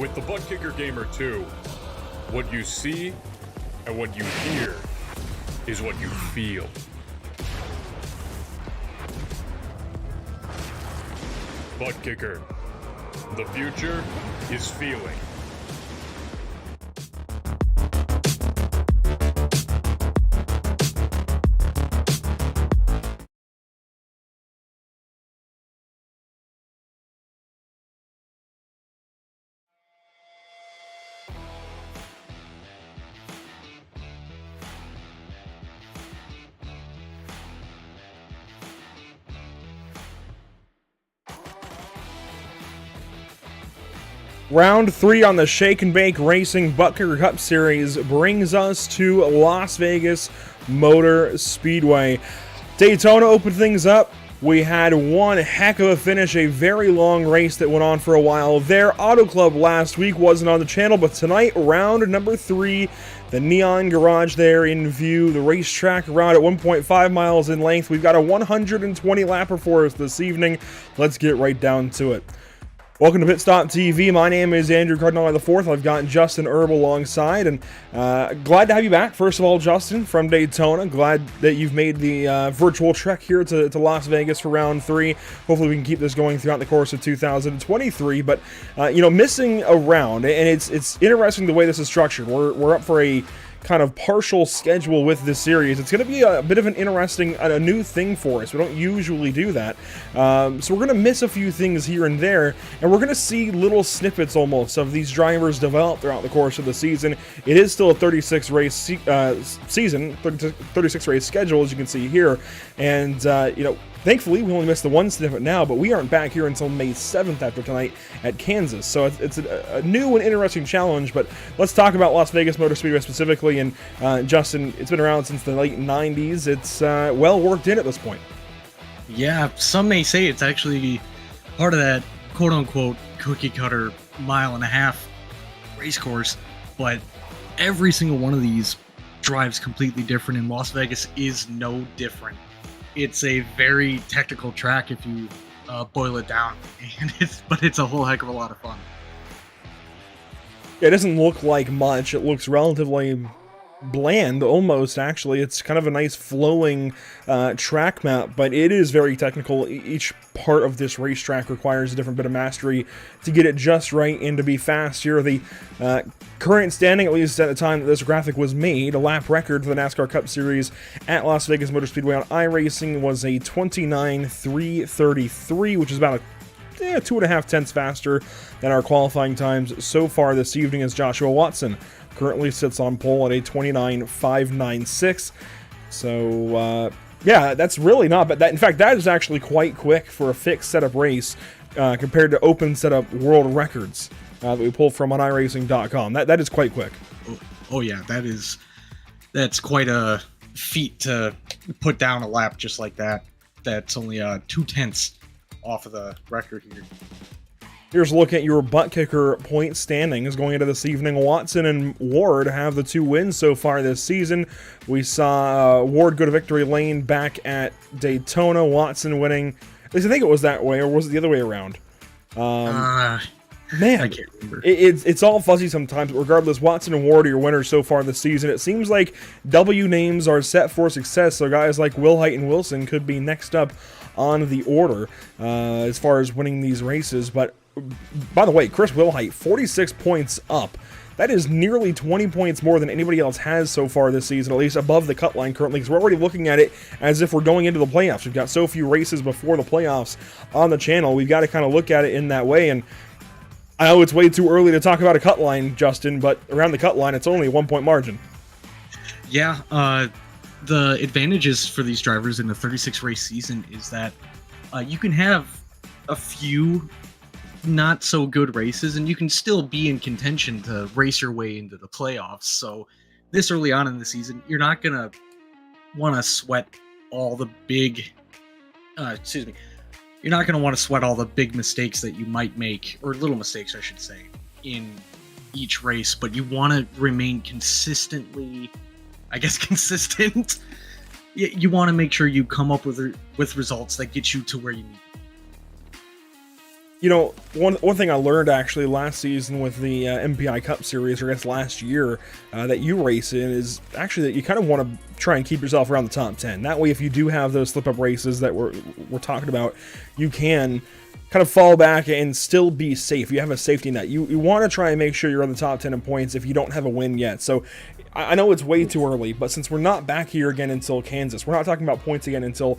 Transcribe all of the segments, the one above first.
With the Buttkicker Gamer 2, what you see and what you hear is what you feel. Buttkicker. The future is feeling. Round 3 on the Shake and Bake Racing Buttkicker Cup Series brings us to Las Vegas Motor Speedway. Daytona opened things up. We had one heck of a finish, a very long race that went on for a while there. Auto Club last week wasn't on the channel, but tonight, round number 3, the Neon Garage there in view. The racetrack around at 1.5 miles in length. We've got a 120 lapper for us this evening. Let's get right down to it. Welcome to Pit Stop TV. My name is Andrew Cardinale IV. I've got Justin Erb alongside, and glad to have you back. First of all, Justin, from Daytona. Glad that you've made the virtual trek here to Las Vegas for round 3. Hopefully we can keep this going throughout the course of 2023. But, missing a round, and it's interesting the way this is structured. We're up for a kind of partial schedule with this series. It's going to be a bit of an interesting, a new thing for us. We don't usually do that. So we're going to miss a few things here and there, and we're going to see little snippets almost of these drivers develop throughout the course of the season. It is still a 36 race season, 36 race schedule, as you can see here. And, thankfully, we only missed the one snippet now, but we aren't back here until May 7th after tonight at Kansas. So it's a new and interesting challenge, but let's talk about Las Vegas Motor Speedway specifically. And Justin, it's been around since the late 90s. It's well worked in at this point. Yeah, some may say it's actually part of that quote-unquote cookie-cutter mile-and-a-half race course, but every single one of these drives completely different, and Las Vegas is no different. It's a very technical track if you boil it down, but it's a whole heck of a lot of fun. It doesn't look like much. It looks relatively bland, almost, actually. It's kind of a nice flowing track map, but it is very technical. Each part of this racetrack requires a different bit of mastery to get it just right and to be fast. Here, the current standing, at least at the time that this graphic was made, a lap record for the NASCAR Cup Series at Las Vegas Motor Speedway on iRacing was a 29.333, which is about a 2.5 tenths faster than our qualifying times so far this evening, as Joshua Watson currently sits on pole at a 29.596. So, that's really not bad. In fact, that is actually quite quick for a fixed setup race compared to open setup world records that we pulled from on iRacing.com. That is quite quick. Oh yeah, that's quite a feat to put down a lap just like that. That's only 2 tenths off of the record here. Here's a look at your Buttkicker point standings going into this evening. Watson and Ward have the 2 wins so far this season. We saw Ward go to victory lane back at Daytona. Watson winning. At least I think it was that way, or was it the other way around? Man, I can't remember. It's all fuzzy sometimes, but regardless, Watson and Ward are your winners so far this season. It seems like W names are set for success, so guys like Wilhite and Wilson could be next up on the order as far as winning these races. But by the way, Chris Wilhite, 46 points up. That is nearly 20 points more than anybody else has so far this season, at least above the cut line currently, because we're already looking at it as if we're going into the playoffs. We've got so few races before the playoffs on the channel. We've got to kind of look at it in that way, and I know it's way too early to talk about a cut line, Justin, but around the cut line, it's only a 1-point margin. Yeah, the advantages for these drivers in a 36 race season is that you can have a few not so good races and you can still be in contention to race your way into the playoffs. So this early on in the season, you're not going to want to sweat all the big you're not going to want to sweat all the big mistakes that you might make, or little mistakes, I should say, in each race, but you want to remain consistent. You want to make sure you come up with results that get you to where you need. You know, one thing I learned actually last season with the MPI Cup Series, or I guess last year, that you race in, is actually that you kind of want to try and keep yourself around the top 10. That way, if you do have those slip-up races that we're talking about, you can kind of fall back and still be safe. You have a safety net. You want to try and make sure you're on the top 10 in points if you don't have a win yet. So I know it's way too early, but since we're not back here again until Kansas, we're not talking about points again until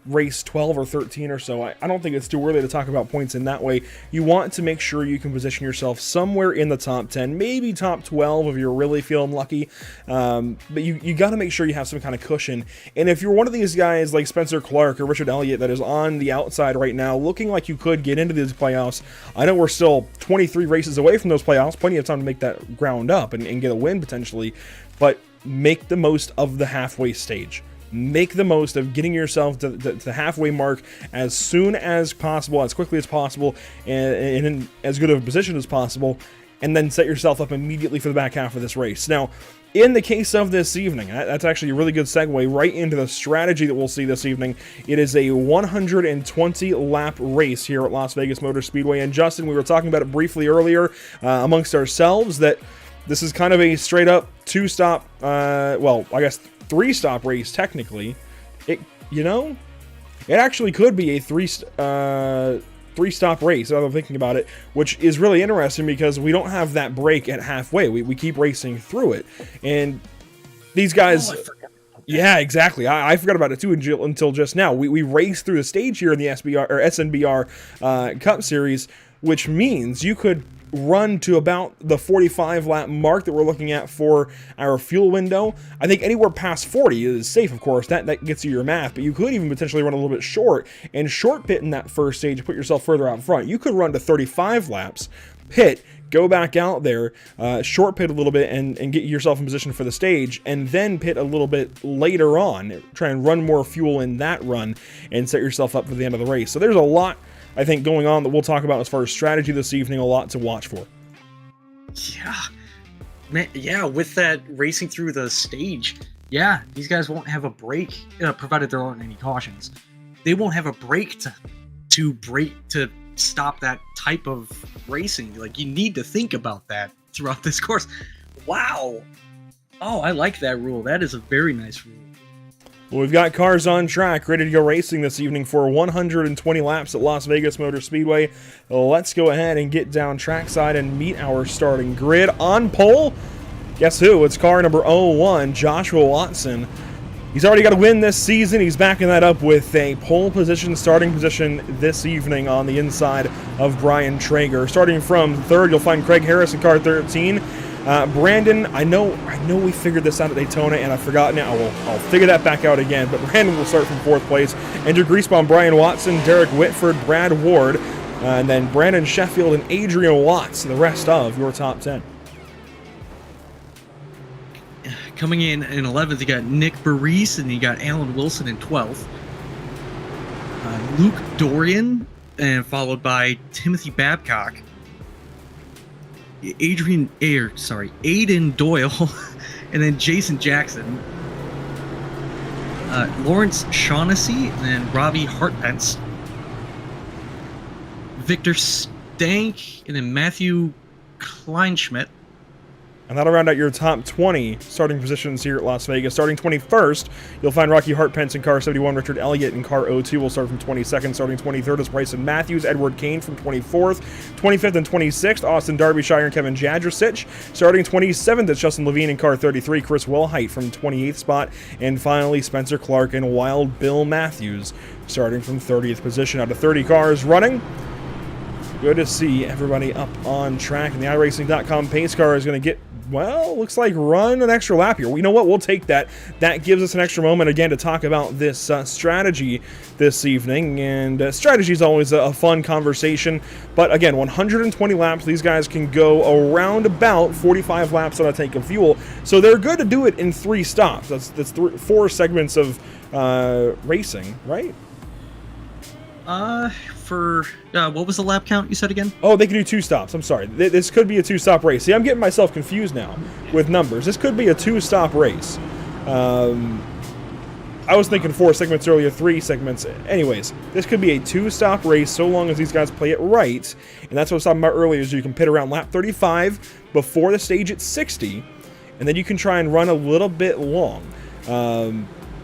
race 12 or 13 or so. I don't think it's too early to talk about points in that way. You want to make sure you can position yourself somewhere in the top 10, maybe top 12 if you're really feeling lucky. But you got to make sure you have some kind of cushion. And if you're one of these guys like Spencer Clark or Richard Elliott that is on the outside right now, looking like you could get into these playoffs, I know we're still 23 races away from those playoffs, plenty of time to make that ground up and get a win potentially. But make the most of the halfway stage. Make the most of getting yourself to the halfway mark as soon as possible, as quickly as possible, and in as good of a position as possible, and then set yourself up immediately for the back half of this race. Now, in the case of this evening, that's actually a really good segue right into the strategy that we'll see this evening. It is a 120 lap race here at Las Vegas Motor Speedway. And Justin, we were talking about it briefly earlier amongst ourselves that this is kind of a straight up two-stop, well, I guess three-stop race technically. It actually could be a three-stop race, now that I'm thinking about it, which is really interesting because we don't have that break at halfway. We keep racing through it. And these guys... Yeah, exactly. I forgot about it too until just now. We raced through the stage here in the SNBR Cup Series, which means you could run to about the 45 lap mark that we're looking at for our fuel window. I think anywhere past 40 is safe, of course. That gets you your math, but you could even potentially run a little bit short and short pit in that first stage to put yourself further out front. You could run to 35 laps, pit, go back out there, short pit a little bit and get yourself in position for the stage, and then pit a little bit later on. Try and run more fuel in that run and set yourself up for the end of the race. So there's a lot, I think, going on that we'll talk about as far as strategy this evening, a lot to watch for. Yeah. Man, yeah, with that racing through the stage, yeah, these guys won't have a break, provided there aren't any cautions. They won't have a break to stop that type of racing. Like, you need to think about that throughout this course. Wow. Oh, I like that rule. That is a very nice rule. Well, we've got cars on track, ready to go racing this evening for 120 laps at Las Vegas Motor Speedway. Let's go ahead and get down trackside and meet our starting grid. On pole, guess who? It's car number 01, Joshua Watson. He's already got a win this season. He's backing that up with a pole position, starting position this evening on the inside of Brian Traeger. Starting from third, you'll find Craig Harris in car 13. Brandon, I know we figured this out at Daytona, and I've forgotten it. I'll figure that back out again. But Brandon will start from fourth place. Andrew Griesbaum, Brian Watson, Derek Whitford, Brad Ward, and then Brandon Sheffield and Adrian Watts, the rest of your top 10. Coming in 11th, you got Nick Barise, and you got Alan Wilson in 12th. Luke Dorian, and followed by Timothy Babcock. Aiden Doyle, and then Jason Jackson. Lawrence Shaughnessy, and then Robbie Hartpence. Victor Stank, and then Matthew Kleinschmidt. And that'll round out your top 20 starting positions here at Las Vegas. Starting 21st, you'll find Rocky Hartpence in car 71, Richard Elliott in car 02 will start from 22nd. Starting 23rd is Bryson Matthews, Edward Kane from 24th. 25th and 26th, Austin Derbyshire and Kevin Jadrosich. Starting 27th is Justin Levine in car 33, Chris Wellhite from 28th spot. And finally, Spencer Clark and Wild Bill Matthews starting from 30th position. Out of 30 cars running, good to see everybody up on track. And the iRacing.com pace car is going to get, well, looks like run an extra lap here. You know what? We'll take that. That gives us an extra moment again to talk about this strategy this evening. And strategy is always a fun conversation. But again, 120 laps. These guys can go around about 45 laps on a tank of fuel. So they're good to do it in 3 stops. That's 4 segments of racing, right? What was the lap count you said again? Oh, they can do 2 stops. I'm sorry. This could be a 2-stop race. See, I'm getting myself confused now with numbers. This could be a 2-stop race. I was thinking 4 segments earlier, 3 segments. Anyways, this could be a 2-stop race so long as these guys play it right. And that's what I was talking about earlier, is you can pit around lap 35 before the stage at 60, and then you can try and run a little bit long.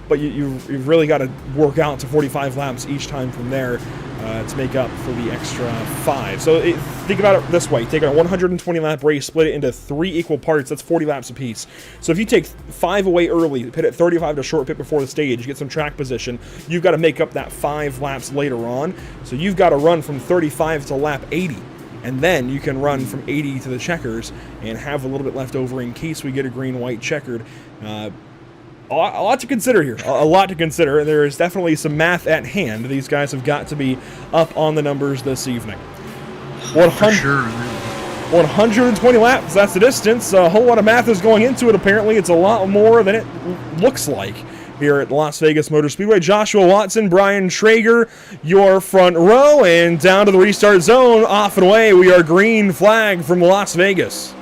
But you've really got to work out to 45 laps each time from there to make up for the extra 5. So think about it this way. Take a 120-lap race, split it into 3 equal parts. That's 40 laps apiece. So if you take 5 away early, pit at 35 to short pit before the stage, get some track position, you've got to make up that 5 laps later on. So you've got to run from 35 to lap 80. And then you can run from 80 to the checkers and have a little bit left over in case we get a green-white checkered. A lot to consider here. A lot to consider. There is definitely some math at hand. These guys have got to be up on the numbers this evening. 120 laps, that's the distance. A whole lot of math is going into it. Apparently, it's a lot more than it looks like here at Las Vegas Motor Speedway. Joshua Watson, Brian Traeger, your front row, and down to the restart zone. Off and away, we are green flag from Las Vegas.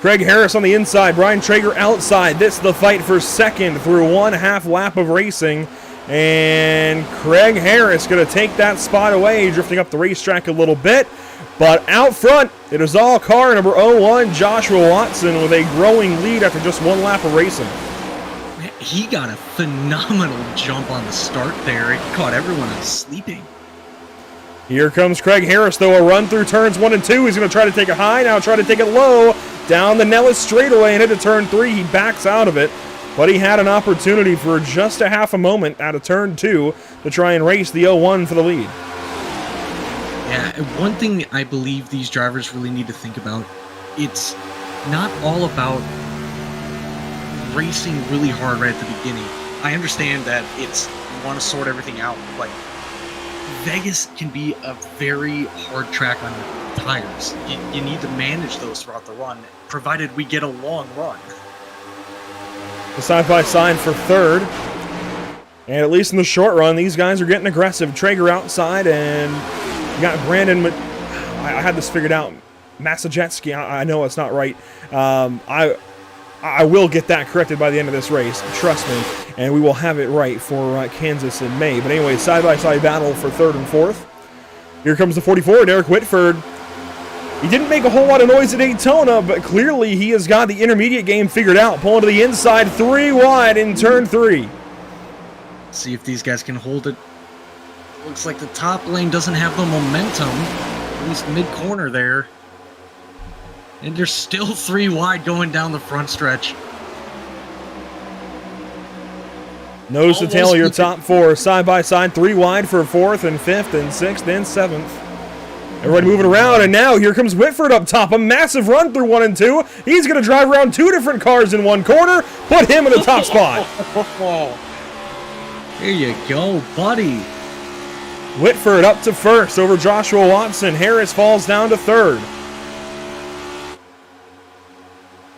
Craig Harris on the inside, Brian Traeger outside. This is the fight for second through 1/2 lap of racing. And Craig Harris going to take that spot away, drifting up the racetrack a little bit. But out front, it is all car number 01, Joshua Watson, with a growing lead after just 1 lap of racing. He got a phenomenal jump on the start there. It caught everyone sleeping. Here comes Craig Harris, though, a run through turns 1 and 2. He's going to try to take it high, now try to take it low. Down the Nellis straightaway and into turn 3. He backs out of it, but he had an opportunity for just a half a moment out of turn 2 to try and race the 01 for the lead. Yeah, one thing I believe these drivers really need to think about, it's not all about racing really hard right at the beginning. I understand that you want to sort everything out, but Vegas can be a very hard track on your tires. You need to manage those throughout the run, provided we get a long run. The side-by-side for third. And at least in the short run, these guys are getting aggressive. Traeger outside, and you got Brandon. I had this figured out. Massajetski, I know it's not right. I will get that corrected by the end of this race. Trust me. And we will have it right for Kansas in May. But anyway, side-by-side battle for third and fourth. Here comes the 44, Derek Whitford. He didn't make a whole lot of noise at Daytona, but clearly he has got the intermediate game figured out. Pulling to the inside, 3 wide in turn 3. See if these guys can hold it. Looks like the top lane doesn't have the momentum, at least mid-corner there. And there's still 3 wide going down the front stretch. Nose to tail, your top 4. Side by side, 3 wide for 4th and 5th and 6th and 7th. Everybody moving around, and now here comes Whitford up top. A massive run through 1 and 2. He's going to drive around 2 different cars in one corner. Put him in the top spot. Here you go, buddy. Whitford up to first over Joshua Watson. Harris falls down to third.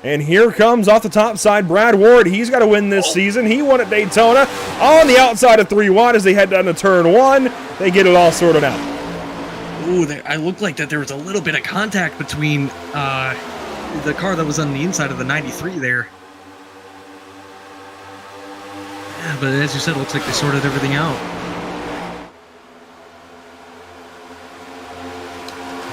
And here comes off the top side Brad Ward. He's got to win this season. He won at Daytona on the outside of 3 wide as they head down to turn 1. They get it all sorted out. Ooh, I looked like that there was a little bit of contact between the car that was on the inside of the 93 there. Yeah, but as you said, it looks like they sorted everything out.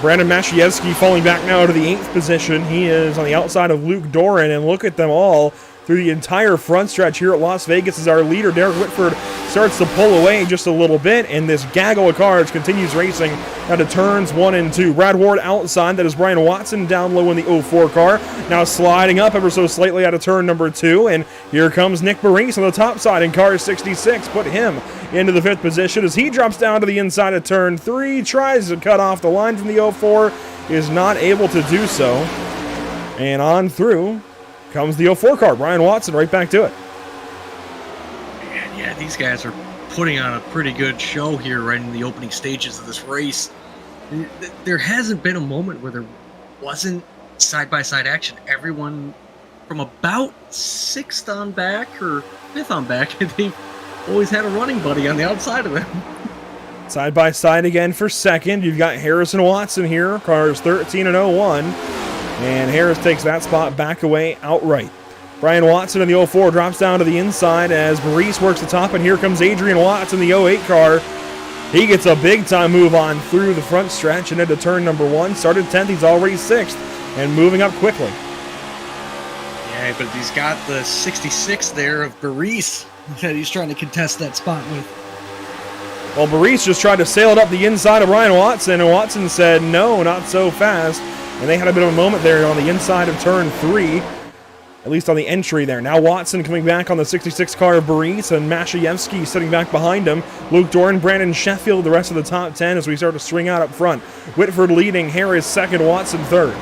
Brandon Mashkiewski falling back now to the 8th position. He is on the outside of Luke Doran, and look at them all through the entire front stretch here at Las Vegas as our leader, Derek Whitford, starts to pull away just a little bit, and this gaggle of cars continues racing down to turns 1 and 2. Brad Ward outside, that is Brian Watson down low in the 04 car, now sliding up ever so slightly out of turn number 2, and here comes Nick Maurice on the top side in car 66, put him into the 5th position as he drops down to the inside of turn 3, tries to cut off the line from the 04, is not able to do so, and on through comes the 04 car. Brian Watson right back to it. Man, yeah, these guys are putting on a pretty good show here right in the opening stages of this race. There hasn't been a moment where there wasn't side-by-side action. Everyone from about 6th on back or 5th on back, they've always had a running buddy on the outside of them. Side by side again for second. You've got Harris and Watson here. Cars 13 and 01. And Harris takes that spot back away outright. Brian Watson in the 04 drops down to the inside as Maurice works the top, and here comes Adrian Watts in the 08 car. He gets a big-time move on through the front stretch and into turn number 1. Started 10th, he's already 6th, and moving up quickly. Yeah, but he's got the 66 there of Maurice that he's trying to contest that spot with. Well, Maurice just tried to sail it up the inside of Brian Watson, and Watson said, no, not so fast. And they had a bit of a moment there on the inside of turn 3. At least on the entry there. Now Watson coming back on the 66 car of Maurice, and Mashayevsky sitting back behind him. Luke Dorn, Brandon Sheffield, the rest of the top 10 as we start to swing out up front. Whitford leading, Harris second, Watson third.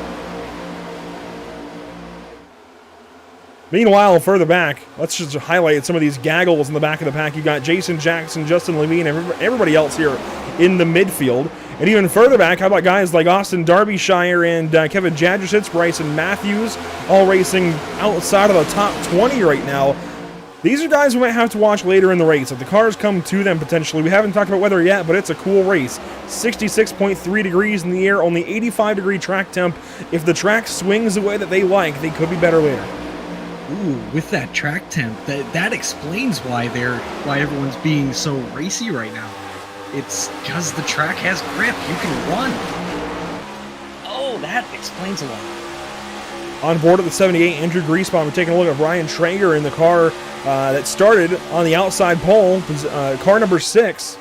Meanwhile, further back, let's just highlight some of these gaggles in the back of the pack. You got Jason Jackson, Justin Levine, and everybody else here in the midfield. And even further back, how about guys like Austin Derbyshire and Kevin Jadrusitz, Bryson Matthews, all racing outside of the top 20 right now. These are guys we might have to watch later in the race. If the cars come to them potentially, we haven't talked about weather yet, but it's a cool race. 66.3 degrees in the air, only 85 degree track temp. If the track swings the way that they like, they could be better later. Ooh, with that track temp, that explains why everyone's being so racy right now. It's because the track has grip. You can run. Oh, that explains a lot. On board at the 78, Andrew Griesbaum. We're taking a look at Brian Traeger in the car that started on the outside pole, car number 6.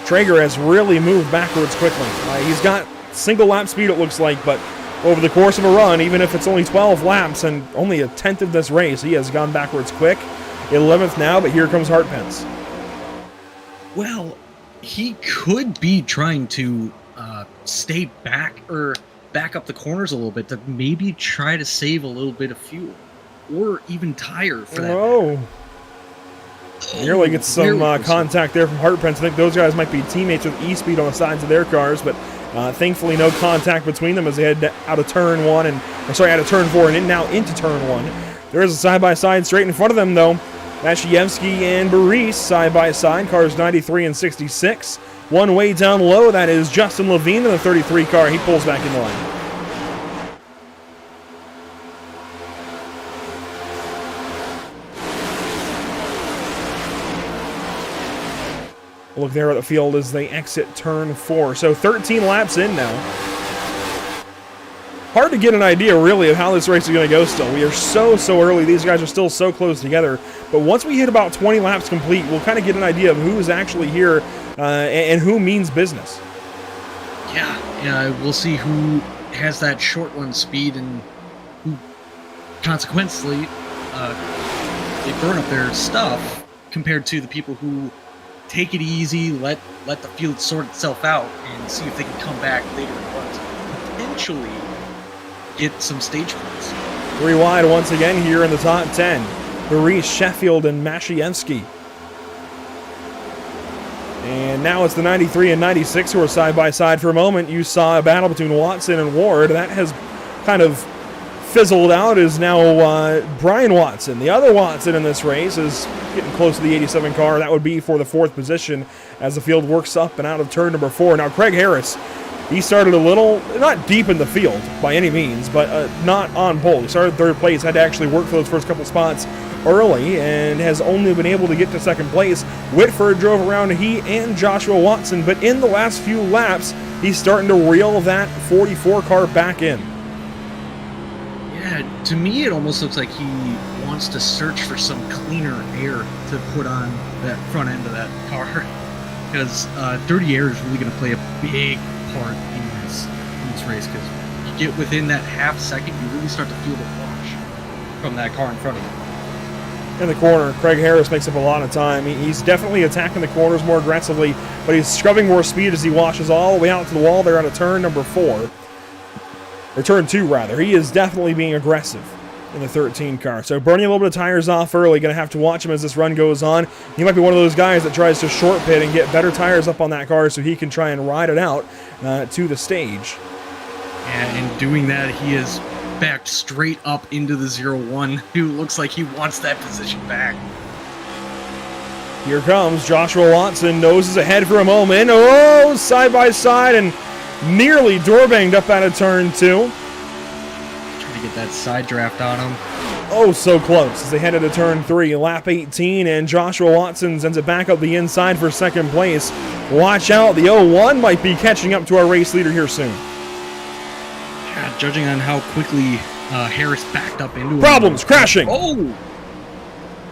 Traeger has really moved backwards quickly. He's got single lap speed, it looks like, but over the course of a run, even if it's only 12 laps and only a tenth of this race, he has gone backwards quick. 11th now, but here comes Hartpence. Well, he could be trying to stay back or back up the corners a little bit to maybe try to save a little bit of fuel or even tire for that. Oh, nearly gets some contact there from Hartpence. I think those guys might be teammates with E-Speed on the sides of their cars, but thankfully no contact between them as they head out of turn 4 and now into turn 1. There is a side-by-side straight in front of them, though. Mashayevsky and Maurice side-by-side, cars 93 and 66. One way down low, that is Justin Levine in the 33 car. He pulls back in line. Look there at the field as they exit turn 4. So 13 laps in now. Hard to get an idea, really, of how this race is going to go still. We are so early. These guys are still so close together. But once we hit about 20 laps complete, we'll kind of get an idea of who is actually here and who means business. Yeah, we'll see who has that short run speed and who, consequently, they burn up their stuff compared to the people who take it easy, let the field sort itself out, and see if they can come back later in runs, potentially get some stage points. 3 wide once again here in the top 10. Maurice, Sheffield, and Mashayevsky. And now it's the 93 and 96 who are side by side for a moment. You saw a battle between Watson and Ward. That has kind of fizzled out as now Brian Watson. The other Watson in this race is getting close to the 87 car. That would be for the 4th position as the field works up and out of turn number 4. Now Craig Harris, he started a little, not deep in the field by any means, but not on pole. He started 3rd place, had to actually work for those first couple spots early, and has only been able to get to 2nd place. Whitford drove around he and Joshua Watson, but in the last few laps, he's starting to reel that 44 car back in. Yeah, to me it almost looks like he wants to search for some cleaner air to put on that front end of that car, because dirty air is really going to play a big part in this race, because you get within that half second, you really start to feel the wash from that car in front of you. In the corner, Craig Harris makes up a lot of time. He's definitely attacking the corners more aggressively, but he's scrubbing more speed as he washes all the way out to the wall there on a turn number 4. Or turn 2, rather. He is definitely being aggressive in the 13 car. So burning a little bit of tires off early. Going to have to watch him as this run goes on. He might be one of those guys that tries to short pit and get better tires up on that car so he can try and ride it out to the stage. And in doing that, he has backed straight up into the 0-1. Who looks like he wants that position back. Here comes Joshua Watson, noses ahead for a moment. Oh, side by side and nearly door banged up out of turn 2. Trying to get that side draft on him. Oh, so close as they headed to turn 3, lap 18, and Joshua Watson sends it back up the inside for second place. Watch out, the 0-1 might be catching up to our race leader here soon. Yeah, judging on how quickly Harris backed up into him. Problems, crashing. Oh!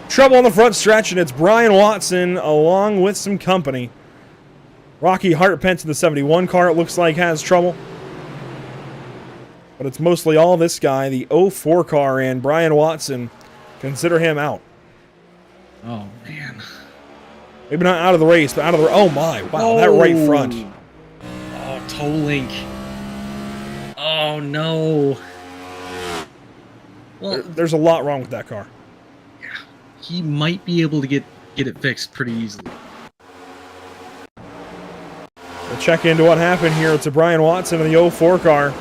Trouble on the front stretch, and it's Brian Watson along with some company. Rocky Hartpence in the 71 car, it looks like, has trouble. But it's mostly all this guy, the 04 car, and Brian Watson. Consider him out. Oh, man. Maybe not out of the race, but out of the... Oh, my. Wow, that right front. Oh, toe link. Oh, no. Well, There's a lot wrong with that car. Yeah, he might be able to get it fixed pretty easily. We'll check into what happened here. It's a Brian Watson in the 04 car,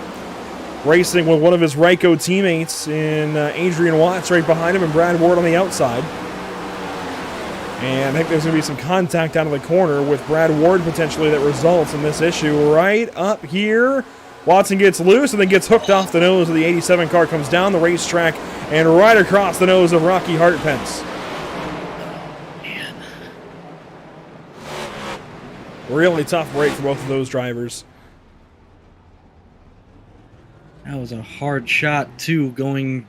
racing with one of his Ryko teammates in Adrian Watts right behind him and Brad Ward on the outside. And I think there's going to be some contact out of the corner with Brad Ward potentially that results in this issue right up here. Watson gets loose and then gets hooked off the nose of the 87 car, comes down the racetrack and right across the nose of Rocky Hartpence. Man. Really tough break for both of those drivers. That was a hard shot, too, going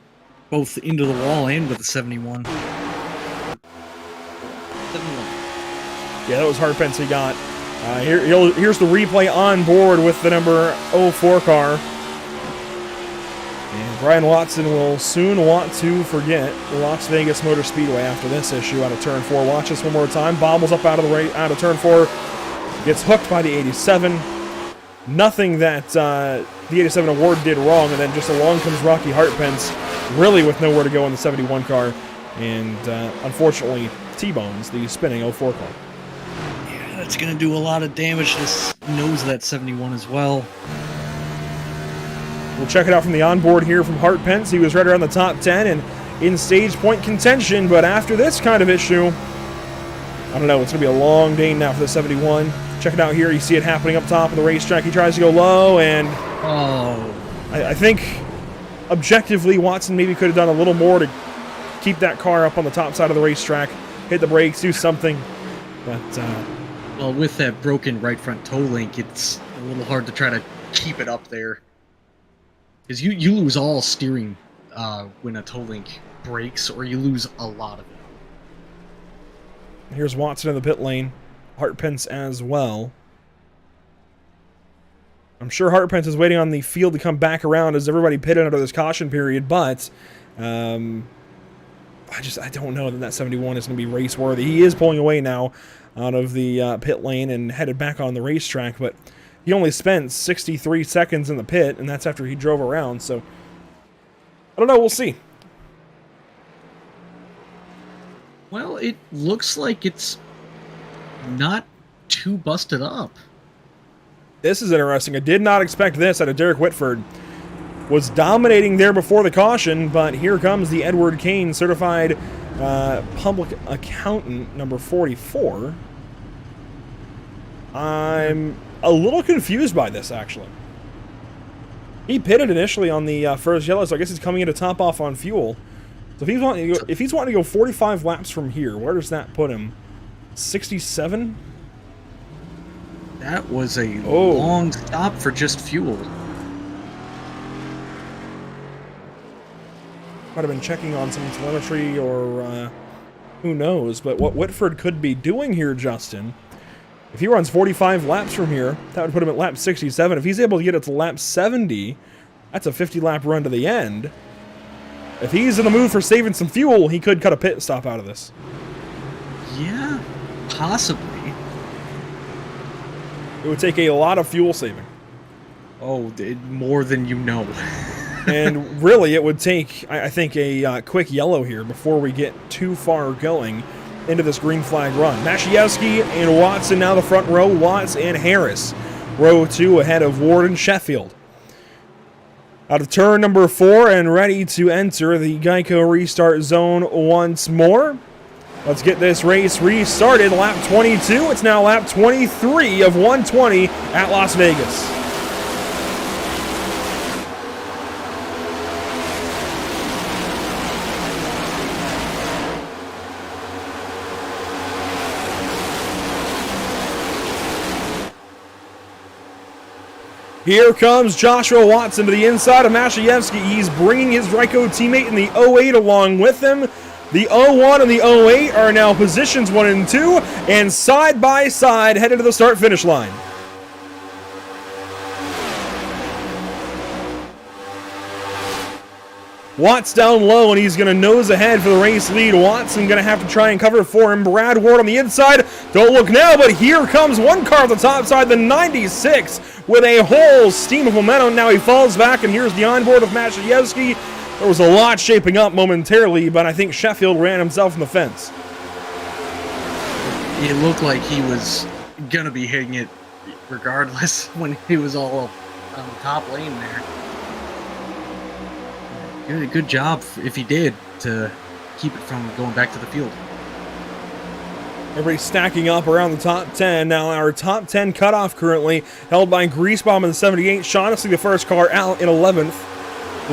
both into the wall and with the 71. 71. Yeah, that was Hartpence he got. Here's the replay on board with the number 04 car. And Brian Watson will soon want to forget Las Vegas Motor Speedway after this issue out of turn 4. Watch this one more time. Bobbles up out of turn 4. Gets hooked by the 87. Nothing that the 87 award did wrong, and then just along comes Rocky Hartpence, really with nowhere to go in the 71 car, and unfortunately T-bones the spinning 04 car. Yeah, that's going to do a lot of damage to the nose of that 71 as well. We'll check it out from the onboard here from Hartpence. He was right around the top 10 and in stage point contention, but after this kind of issue, I don't know, it's going to be a long day now for the 71. Check it out here. You see it happening up top of the racetrack. He tries to go low, and I think objectively Watson maybe could have done a little more to keep that car up on the top side of the racetrack, hit the brakes, do something. But well, with that broken right front toe link, it's a little hard to try to keep it up there, because you lose all steering when a toe link breaks, or you lose a lot of it. Here's Watson in the pit lane. Hartpence as well. I'm sure Hartpence is waiting on the field to come back around as everybody pitted under this caution period, but I don't know that 71 is going to be race worthy. He is pulling away now out of the pit lane and headed back on the racetrack, but he only spent 63 seconds in the pit, and that's after he drove around, so I don't know, we'll see. Well, it looks like it's not too busted up. This is interesting. I did not expect this out of Derek Whitford. Was dominating there before the caution, but here comes the Edward Kane certified public accountant number 44. I'm a little confused by this, actually. He pitted initially on the first yellow, so I guess he's coming in to top off on fuel. So if he's wanting to go 45 laps from here, where does that put him? 67? That was a long stop for just fuel. Might have been checking on some telemetry or who knows. But what Whitford could be doing here, Justin, if he runs 45 laps from here, that would put him at lap 67. If he's able to get it to lap 70, that's a 50-lap run to the end. If he's in the mood for saving some fuel, he could cut a pit stop out of this. Yeah, possibly. It would take a lot of fuel saving. Oh, more than you know. And really, it would take, I think, a quick yellow here before we get too far going into this green flag run. Mashiewski and Watson now the front row. Watts and Harris, row 2 ahead of Ward and Sheffield. Out of turn number 4 and ready to enter the Geico restart zone once more. Let's get this race restarted. Lap 22. It's now lap 23 of 120 at Las Vegas. Here comes Joshua Watson to the inside of Mashayevsky. He's bringing his Ryko teammate in the 08 along with him. The 01 and the 08 are now positions 1 and 2, and side by side headed to the start-finish line. Watts down low, and he's going to nose ahead for the race lead. Watson going to have to try and cover for him. Brad Ward on the inside. Don't look now, but here comes one car on the top side, the 96, with a whole steam of momentum. Now he falls back, and here's the onboard of Mashayevsky. There was a lot shaping up momentarily, but I think Sheffield ran himself in the fence. It looked like he was going to be hitting it regardless when he was all on the top lane there. Good job if he did to keep it from going back to the field. Everybody stacking up around the top 10. Now our top 10 cutoff currently held by Greasebomb in the 78. Shaughnessy, the first car, out in 11th.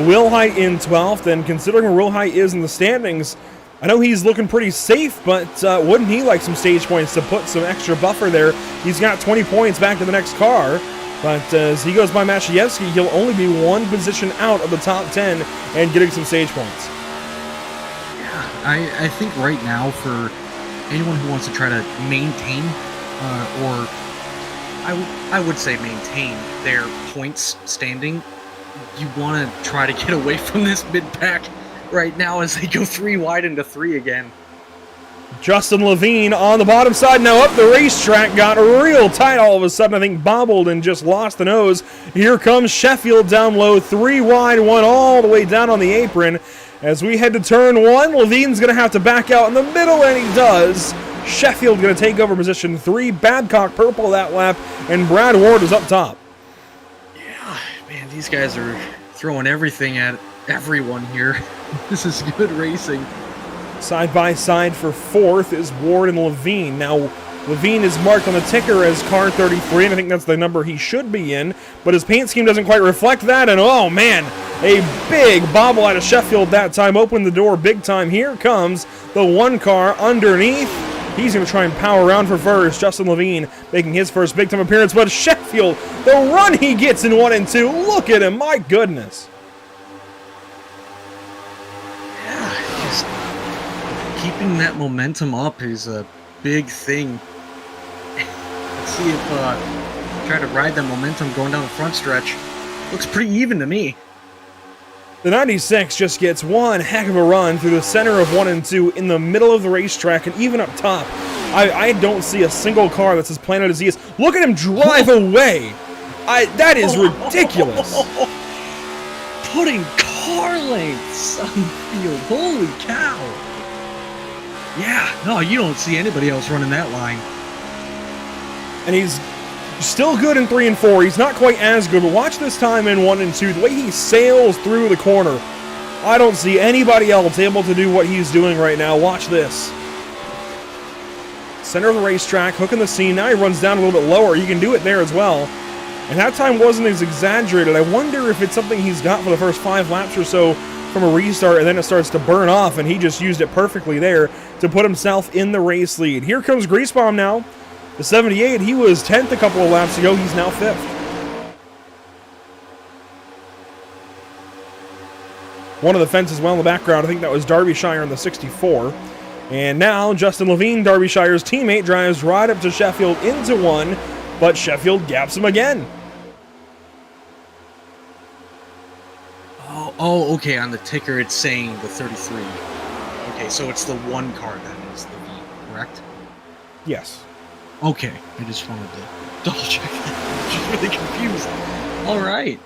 Wilhite in 12th. And considering where Wilhite is in the standings, I know he's looking pretty safe, but wouldn't he like some stage points to put some extra buffer there? He's got 20 points back to the next car. But as he goes by Mashayevsky, he'll only be one position out of the top 10 and getting some stage points. Yeah, I think right now for anyone who wants to try to maintain, or I would say maintain their points standing, you want to try to get away from this mid-pack right now as they go 3 wide into 3 again. Justin Levine on the bottom side. Now up the racetrack. Got real tight all of a sudden. I think bobbled and just lost the nose. Here comes Sheffield down low. 3 wide. 1 all the way down on the apron. As we head to turn 1, Levine's going to have to back out in the middle, and he does. Sheffield going to take over position 3. Babcock purple that lap, and Brad Ward is up top. Yeah, man, these guys are throwing everything at everyone here. This is good racing. Side by side for 4th is Ward and Levine. Now, Levine is marked on the ticker as car 33, and I think that's the number he should be in, but his paint scheme doesn't quite reflect that, and oh man, a big bobble out of Sheffield that time. Opened the door big time. Here comes the 1 car underneath. He's going to try and power around for first. Justin Levine making his first big time appearance, but Sheffield, the run he gets in 1 and 2, look at him, my goodness. Keeping that momentum up is a big thing. Let's see if try to ride that momentum going down the front stretch. Looks pretty even to me. The 96 just gets one heck of a run through the center of 1 and 2 in the middle of the racetrack, and even up top. I don't see a single car that's as planted as he is. Look at him drive away. That is ridiculous. Putting car lengths on the field. Holy cow. Yeah, no, you don't see anybody else running that line. And he's still good in 3 and 4. He's not quite as good, but watch this time in 1 and 2. The way he sails through the corner. I don't see anybody else able to do what he's doing right now. Watch this. Center of the racetrack, hooking the seam. Now he runs down a little bit lower. You can do it there as well. And that time wasn't as exaggerated. I wonder if it's something he's got for the first 5 laps or so from a restart, and then it starts to burn off, and he just used it perfectly there to put himself in the race lead. Here comes Greasebomb now. The 78, he was 10th a couple of laps ago. He's now 5th. One of the fences well in the background, I think that was Derbyshire in the 64. And now Justin Levine, Derbyshire's teammate, drives right up to Sheffield into 1, but Sheffield gaps him again. Oh, okay, on the ticker it's saying the 33. Okay, so it's the 1 car that is the V, correct? Yes. Okay, I just wanted to double check that. I'm just really confused. All right.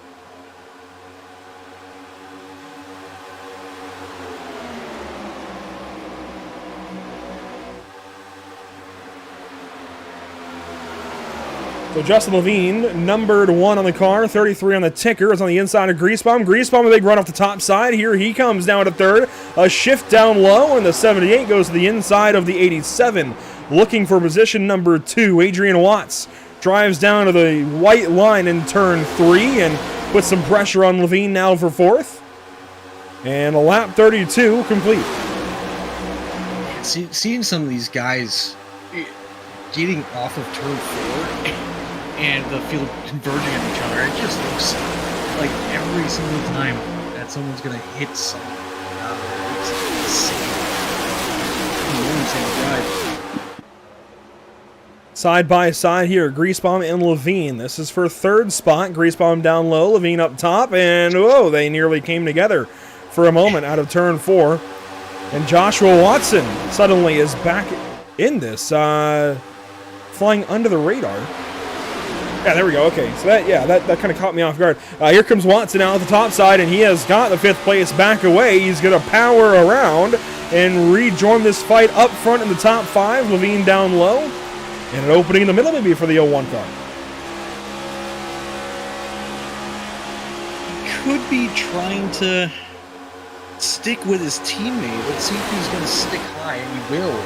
So Justin Levine, numbered 1 on the car, 33 on the ticker, is on the inside of Greasebomb. Greasebomb, a big run off the top side. Here he comes down to third. A shift down low, and the 78 goes to the inside of the 87. Looking for position number 2, Adrian Watts drives down to the white line in turn 3 and puts some pressure on Levine now for 4th. And a lap 32 complete. Seeing some of these guys getting off of turn 4 and the field converging on each other, it just looks like every single time that someone's going to hit something. It's insane. Side by side here, Greasebomb and Levine. This is for 3rd spot. Greasebomb down low, Levine up top, and whoa, they nearly came together for a moment out of turn 4. And Joshua Watson suddenly is back in this, flying under the radar. Yeah, there we go. Okay, so that kind of caught me off guard. Here comes Watson out at the top side, and he has got the 5th place back away. He's going to power around and rejoin this fight up front in the top 5. Levine down low, and an opening in the middle maybe for the 01 car. He could be trying to stick with his teammate. Let's see if he's going to stick high, and he will.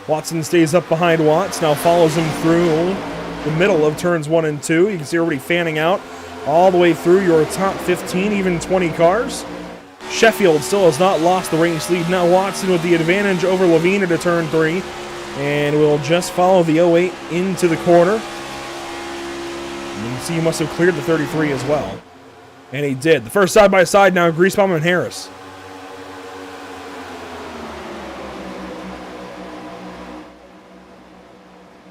Watson stays up behind Watts, now follows him through the middle of turns 1 and 2. You can see everybody fanning out all the way through your top 15, even 20 cars. Sheffield still has not lost the race lead. Now Watson with the advantage over Levine into turn 3, and will just follow the 08 into the corner. And you can see he must have cleared the 33 as well. And he did. The first side-by-side now, Greasebomb and Harris.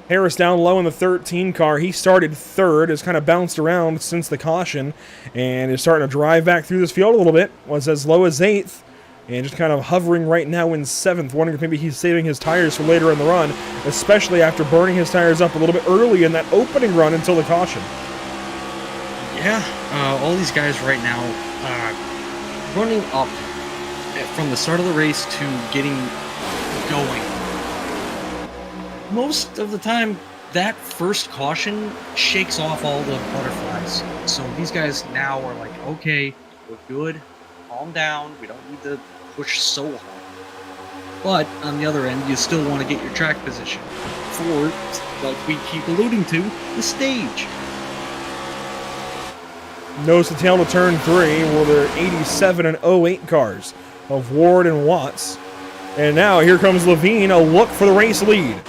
Harris down low in the 13 car. He started 3rd, has kind of bounced around since the caution, and is starting to drive back through this field a little bit. Was as low as 8th, and just kind of hovering right now in 7th. Wondering if maybe he's saving his tires for later in the run, especially after burning his tires up a little bit early in that opening run until the caution. Yeah, all these guys right now running up from the start of the race to getting going. Most of the time, that first caution shakes off all the butterflies. So these guys now are like, okay, we're good, calm down, we don't need to push so hard. But on the other end, you still want to get your track position for, like we keep alluding to, the stage. Nose to tail to turn 3 were their 87 and 08 cars of Ward and Watts. And now here comes Levine, a look for the race lead.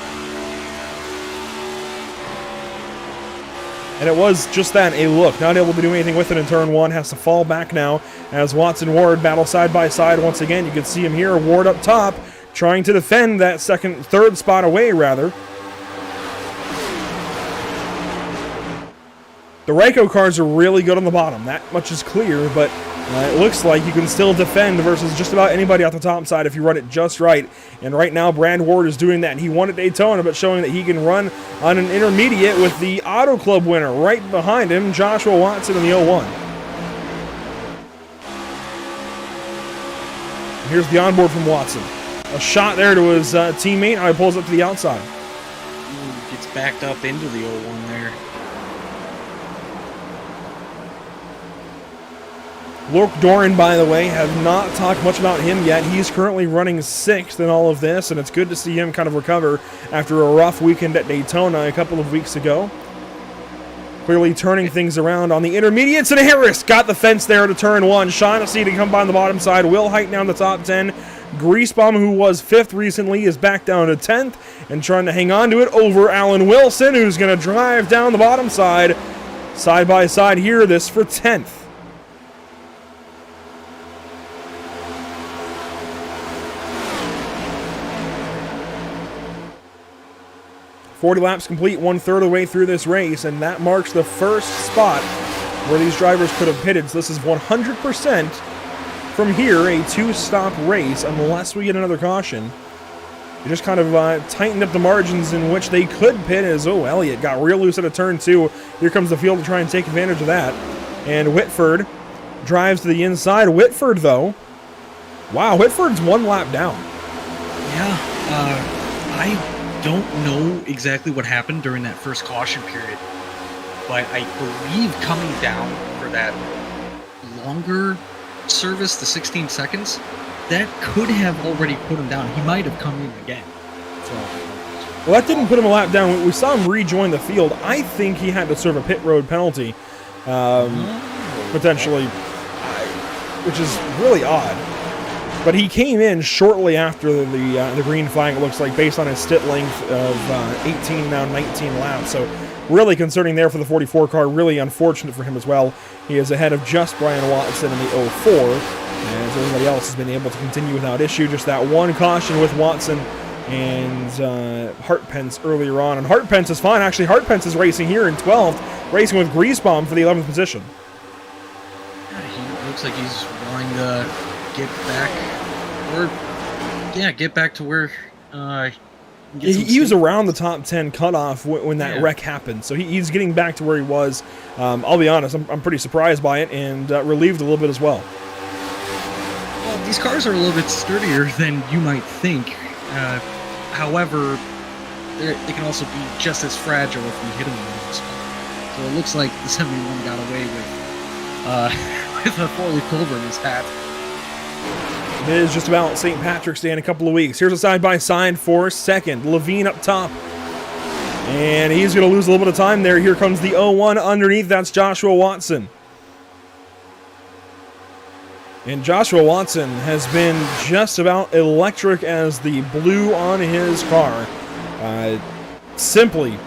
And it was just that, a look. Not able to do anything with it in turn 1. Has to fall back now as Watts and Ward battle side by side once again. You can see him here, Ward up top, trying to defend that third spot away, rather. The Ryko cars are really good on the bottom. That much is clear, but it looks like you can still defend versus just about anybody off the top side if you run it just right. And right now, Brad Ward is doing that. He won at Daytona, but showing that he can run on an intermediate with the Auto Club winner right behind him, Joshua Watson in the 01. And here's the onboard from Watson. A shot there to his teammate. Now he pulls up to the outside. Gets backed up into the 01 there. Lork Doran, by the way, have not talked much about him yet. He's currently running 6th in all of this, and it's good to see him kind of recover after a rough weekend at Daytona a couple of weeks ago. Clearly turning things around on the intermediates, and Harris got the fence there to turn 1. Shaughnessy to come by on the bottom side. Will Height down the top 10. Greasebomb, who was 5th recently, is back down to 10th and trying to hang on to it over Alan Wilson, who's going to drive down the bottom side. Side by side here, this for 10th. 40 laps complete, 1/3 of the way through this race, and that marks the first spot where these drivers could have pitted. So this is 100% from here, a 2-stop race, unless we get another caution. They just kind of tightened up the margins in which they could pit as, Elliott got real loose at a turn 2. Here comes the field to try and take advantage of that. And Whitford drives to the inside. Whitford, though, wow, Whitford's 1 lap down. Yeah, I don't know exactly what happened during that first caution period, but I believe coming down for that longer service, the 16 seconds, that could have already put him down. He might have come in again. Well, that didn't put him a lap down. We saw him rejoin the field. I think he had to serve a pit road penalty, potentially, which is really odd. But he came in shortly after the green flag, it looks like, based on his stint length of 18, now 19 laps. So really concerning there for the 44 car. Really unfortunate for him as well. He is ahead of just Brian Watson in the 04, as everybody else has been able to continue without issue. Just that one caution with Watson and Hartpence earlier on. And Hartpence is fine. Actually, Hartpence is racing here in 12th, racing with Griesbaum for the 11th position. He looks like he's wanting to get back, get back to where he was around the top 10 cutoff when that wreck happened. So he's getting back to where he was. I'll be honest, I'm pretty surprised by it and relieved a little bit as well. Well, these cars are a little bit sturdier than you might think. However, they can also be just as fragile if we hit them in this spot. So it looks like the 71 got away with a four-leaf clover in his hat. It is just about St. Patrick's Day in a couple of weeks. Here's a side-by-side for second. Levine up top. And he's going to lose a little bit of time there. Here comes the 01 underneath. That's Joshua Watson. And Joshua Watson has been just about electric as the blue on his car. Simply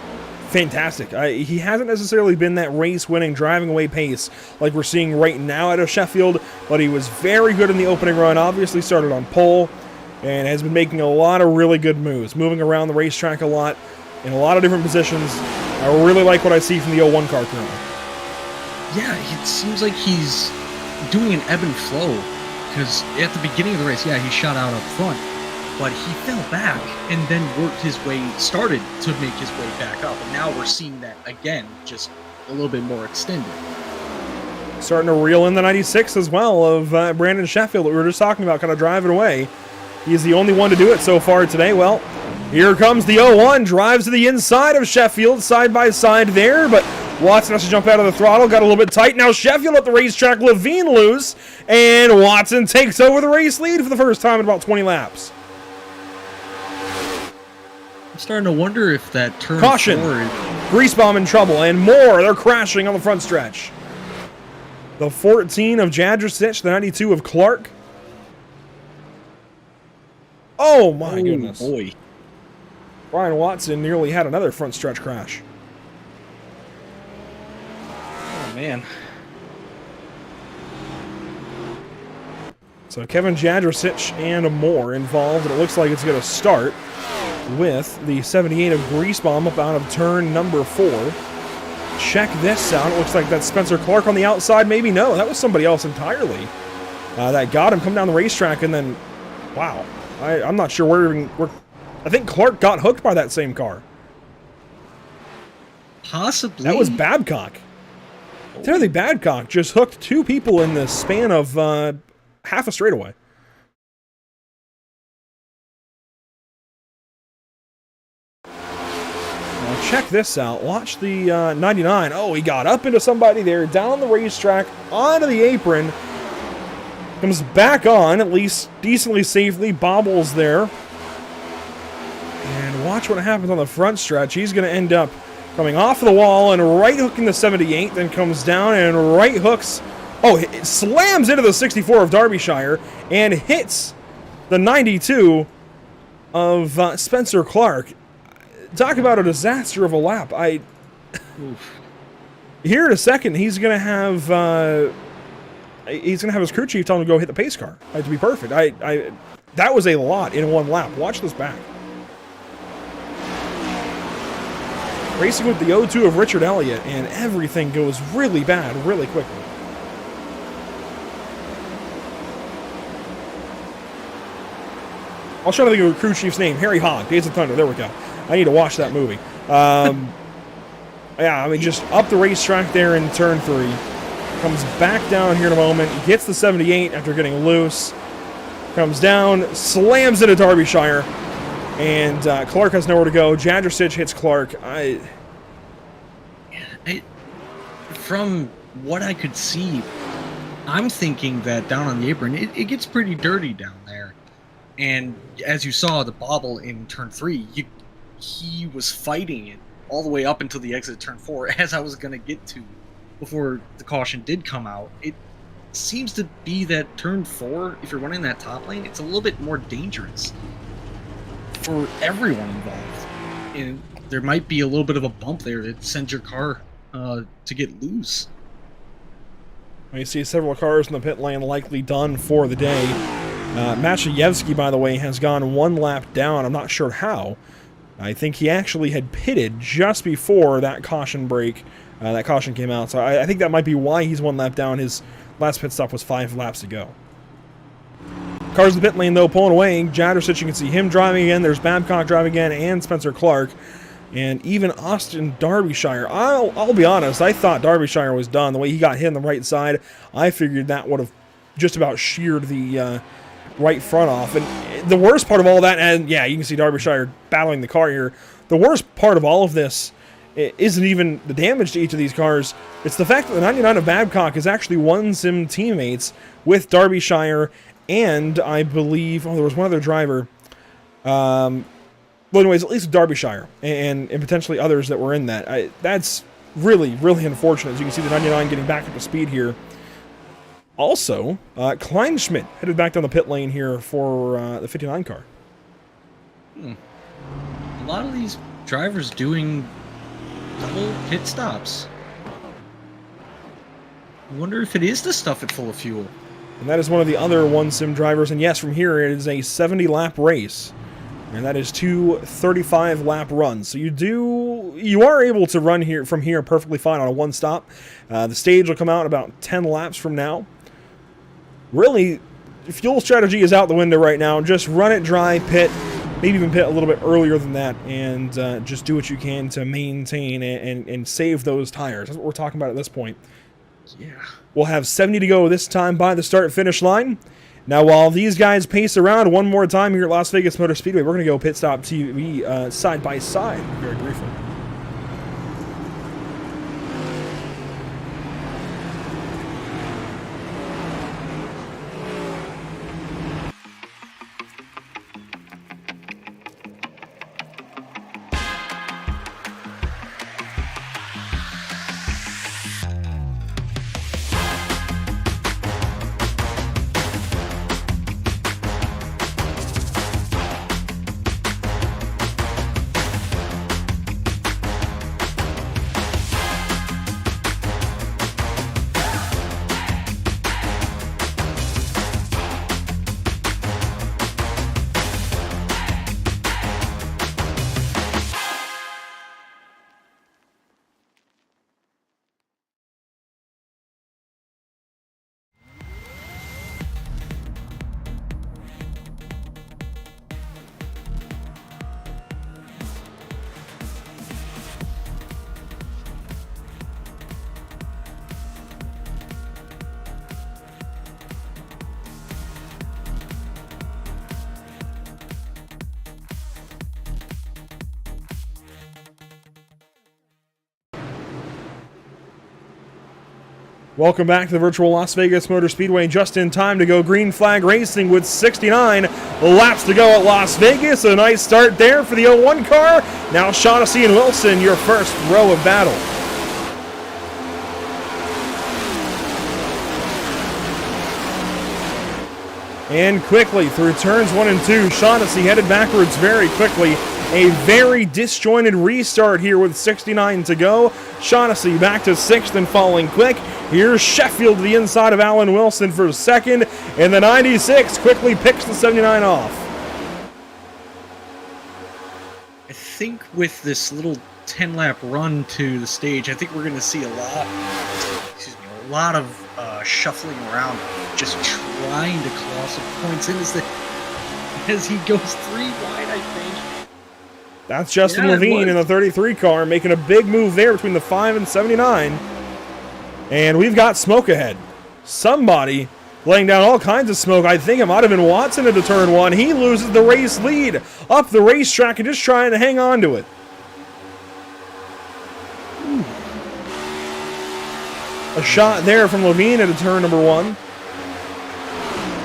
fantastic. He hasn't necessarily been that race-winning, driving-away pace like we're seeing right now out of Sheffield, but he was very good in the opening run. Obviously started on pole and has been making a lot of really good moves, moving around the racetrack a lot in a lot of different positions. I really like what I see from the 01 car currently. Yeah, it seems like he's doing an ebb and flow, because at the beginning of the race, he shot out up front, but he fell back and then started to make his way back up, and now we're seeing that again, just a little bit more extended. Starting to reel in the 96 as well of Brandon Sheffield that we were just talking about, kind of driving away. He's the only one to do it so far today. Well, here comes the 01, drives to the inside of Sheffield, side by side there, but Watson has to jump out of the throttle, got a little bit tight. Now Sheffield at the racetrack, Levine loose, and Watson takes over the race lead for the first time in about 20 laps. I'm starting to wonder if that turn Caution! forward... Griesbaum in trouble, and more. They're crashing on the front stretch. The 14 of Jadrosich, the 92 of Clark. Oh my goodness. Boy. Brian Watson nearly had another front stretch crash. Oh, man. So Kevin Jadrosich and more involved, and it looks like it's going to start with the 78 of Griesbaum up out of turn number 4. Check this out. It looks like that's Spencer Clark on the outside. Maybe no. That was somebody else entirely that got him come down the racetrack, and then, wow. I'm not sure where I think Clark got hooked by that same car. Possibly. That was Babcock. Timothy Babcock just hooked 2 people in the span of half a straightaway. Now check this out. Watch the 99. Oh, he got up into somebody there, down the racetrack, onto the apron. Comes back on, at least decently safely, bobbles there. And watch what happens on the front stretch. He's going to end up coming off the wall and right hooking the 78, then comes down and right hooks. Oh, it slams into the 64 of Derbyshire and hits the 92 of Spencer Clark. Talk about a disaster of a lap. Here in a second, he's going to have his crew chief tell him to go hit the pace car. To be perfect. That was a lot in one lap. Watch this back. Racing with the 02 of Richard Elliott, and everything goes really bad really quickly. I'll try to think of a crew chief's name. Harry Hogg, Days of Thunder. There we go. I need to watch that movie. Yeah, I mean, just up the racetrack there in turn 3. Comes back down here in a moment. Gets the 78 after getting loose. Comes down, slams into Derbyshire. and Clark has nowhere to go. Jadrosic hits Clark. From what I could see, I'm thinking that down on the apron, it gets pretty dirty down there. And as you saw, the bobble in turn 3, he was fighting it all the way up until the exit of turn 4, as I was going to get to before the caution did come out. It seems to be that turn 4, if you're running that top lane, it's a little bit more dangerous for everyone involved. And there might be a little bit of a bump there that sends your car to get loose. You see several cars in the pit lane likely done for the day. Maciejewski, by the way, has gone 1 lap down. I'm not sure how. I think he actually had pitted just before that caution break. That caution came out. So I think that might be why he's 1 lap down. His last pit stop was 5 laps to go. Cars in the pit lane, though, pulling away. Jadrosic, you can see him driving again. There's Babcock driving again, and Spencer Clark. And even Austin Derbyshire. I'll be honest, I thought Derbyshire was done. The way he got hit on the right side, I figured that would have just about sheared the right front off. And the worst part of all that, and yeah, you can see Derbyshire battling the car here. The worst part of all of this isn't even the damage to each of these cars. It's the fact that the 99 of Babcock has actually won some teammates with Derbyshire, and I believe, there was one other driver. Well, anyways, at least Derbyshire and potentially others that were in that. That's really, really unfortunate. As you can see, the 99 getting back up to speed here. Also, Kleinschmidt headed back down the pit lane here for the 59 car. A lot of these drivers doing double pit stops. I wonder if it is to stuff it full of fuel. And that is one of the other one-sim drivers. And yes, from here, it is a 70-lap race. And that is 2 35-lap runs. So you are able to run here from here perfectly fine on a 1 stop. The stage will come out about 10 laps from now. Really, fuel strategy is out the window right now. Just run it dry, pit, maybe even pit a little bit earlier than that, and just do what you can to maintain and save those tires. That's what we're talking about at this point. Yeah. We'll have 70 to go this time by the start-finish line. Now, while these guys pace around one more time here at Las Vegas Motor Speedway, we're going to go Pit Stop TV side by side very briefly. Welcome back to the virtual Las Vegas Motor Speedway. Just in time to go green flag racing with 69 laps to go at Las Vegas. A nice start there for the 01 car. Now Shaughnessy and Wilson, your first row of battle. And quickly through turns 1 and 2, Shaughnessy headed backwards very quickly. A very disjointed restart here with 69 to go. Shaughnessy back to 6th and falling quick. Here's Sheffield to the inside of Alan Wilson for 2nd. And the 96 quickly picks the 79 off. I think with this little 10-lap run to the stage, I think we're going to see a lot of shuffling around, just trying to claw some points in as he goes 3 wide, I think. That's Justin Levine in the 33 car, making a big move there between the 5 and 79. And we've got smoke ahead. Somebody laying down all kinds of smoke. I think it might have been Watson into turn one. He loses the race lead up the racetrack and just trying to hang on to it. A shot there from Levine into turn number one.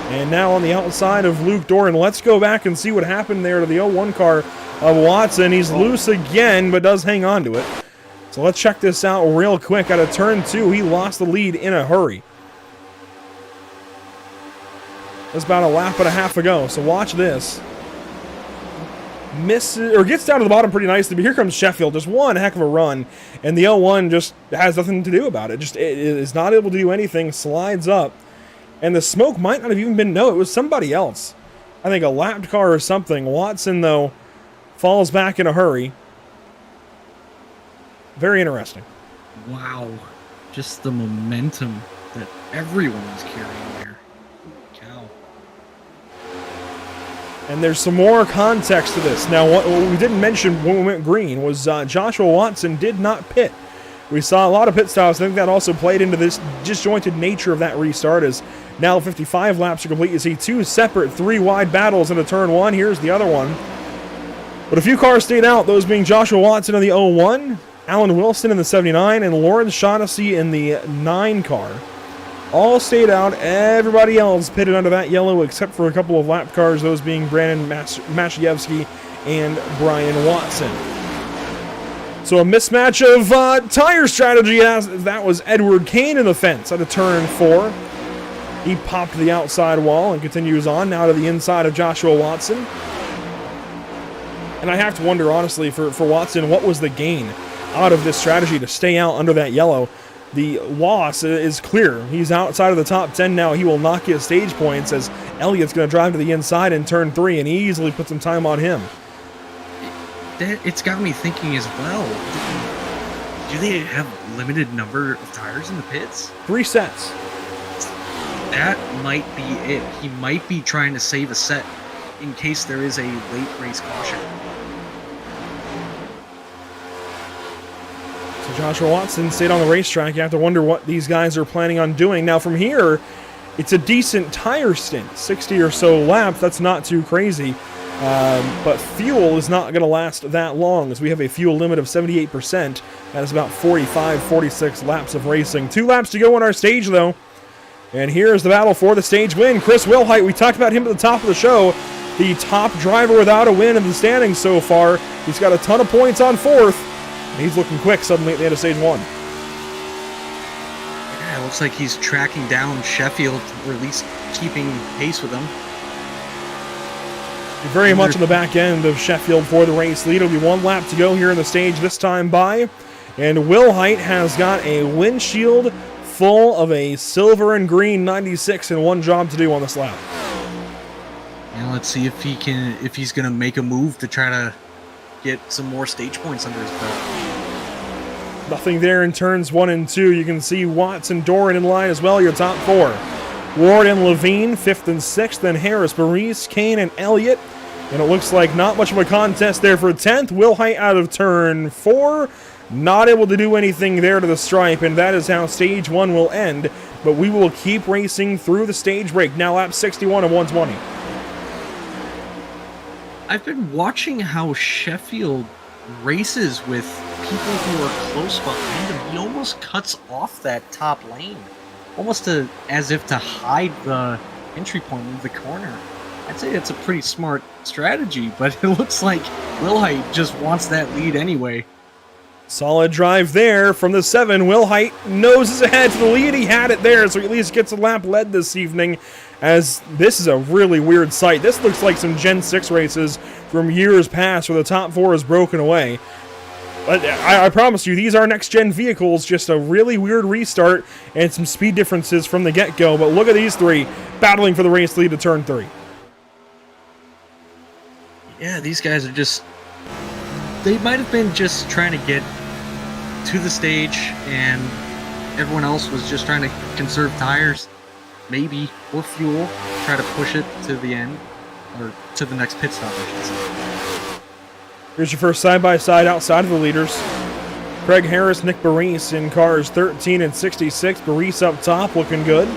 And now on the outside of Luke Doran. Let's go back and see what happened there to the 01 car of Watson. He's loose again, but does hang on to it. So let's check this out real quick. Out of turn two, he lost the lead in a hurry. That's about a lap and a half ago, so watch this. Misses, or gets down to the bottom pretty nicely, but here comes Sheffield. Just one heck of a run, and the 01 just has nothing to do about it. Just it is not able to do anything, slides up. And the smoke might not have even been, no, it was somebody else. I think a lapped car or something. Watson, though, falls back in a hurry. Very interesting. Wow. Just the momentum that everyone is carrying there. Holy cow. And there's some more context to this. Now, what we didn't mention when we went green was Joshua Watson did not pit. We saw a lot of pit stops. I think that also played into this disjointed nature of that restart, as now 55 laps are complete. You see two separate three-wide battles into turn one. Here's the other one. But a few cars stayed out, those being Joshua Watson in the 01, Alan Wilson in the 79, and Lawrence Shaughnessy in the 9 car. All stayed out. Everybody else pitted under that yellow except for a couple of lap cars, those being Brandon Masiewski and Brian Watson. So a mismatch of tire strategy. That was Edward Kane in the fence out of turn 4. He popped the outside wall and continues on now to the inside of Joshua Watson. And I have to wonder, honestly, for Watson, what was the gain out of this strategy to stay out under that yellow? The loss is clear. He's outside of the top 10 now. He will not get stage points as Elliott's going to drive to the inside in turn 3 and easily put some time on him. It's got me thinking as well. Do they have limited number of tires in the pits? 3 sets. That might be it. He might be trying to save a set in case there is a late race caution. So Joshua Watson stayed on the racetrack. You have to wonder what these guys are planning on doing. Now from here, it's a decent tire stint. 60 or so laps, that's not too crazy. But fuel is not going to last that long, as we have a fuel limit of 78%. That is about 45, 46 laps of racing. 2 laps to go on our stage, though. And here's the battle for the stage win. Chris Wilhite, we talked about him at the top of the show. The top driver without a win in the standings so far. He's got a ton of points on 4th. And he's looking quick suddenly at the end of stage 1. Yeah, it looks like he's tracking down Sheffield, or at least keeping pace with him. Very much on the back end of Sheffield for the race lead. It'll be 1 lap to go here in the stage this time by. And Wilhite has got a windshield full of a silver and green 96 and 1 job to do on this lap. And let's see if he's going to make a move to try to get some more stage points under his belt. Nothing there in turns 1 and 2. You can see Watts and Doran in line as well, your top 4. Ward and Levine, 5th and 6th. Then Harris, Baris, Kane, and Elliott. And it looks like not much of a contest there for 10th. Wilhite out of turn 4. Not able to do anything there to the stripe, and that is how stage 1 will end. But we will keep racing through the stage break. Now lap 61 and 120. I've been watching how Sheffield races with people who are close behind him. He almost cuts off that top lane, almost as if to hide the entry point of the corner. I'd say it's a pretty smart strategy, but it looks like Wilhite just wants that lead anyway. Solid drive there from the 7. Wilhite noses ahead to the lead. He had it there, so he at least gets a lap led this evening, as this is a really weird sight. This looks like some Gen 6 races from years past where the top 4 is broken away. But I promise you, these are next-gen vehicles, just a really weird restart and some speed differences from the get-go. But look at these 3 battling for the race lead to turn 3. Yeah, these guys are just... They might have been just trying to get to the stage, and everyone else was just trying to conserve tires, maybe, or fuel, try to push it to the end, or to the next pit stop, I should say. Here's your first side-by-side outside of the leaders. Craig Harris, Nick Baris in cars 13 and 66. Baris up top, looking good.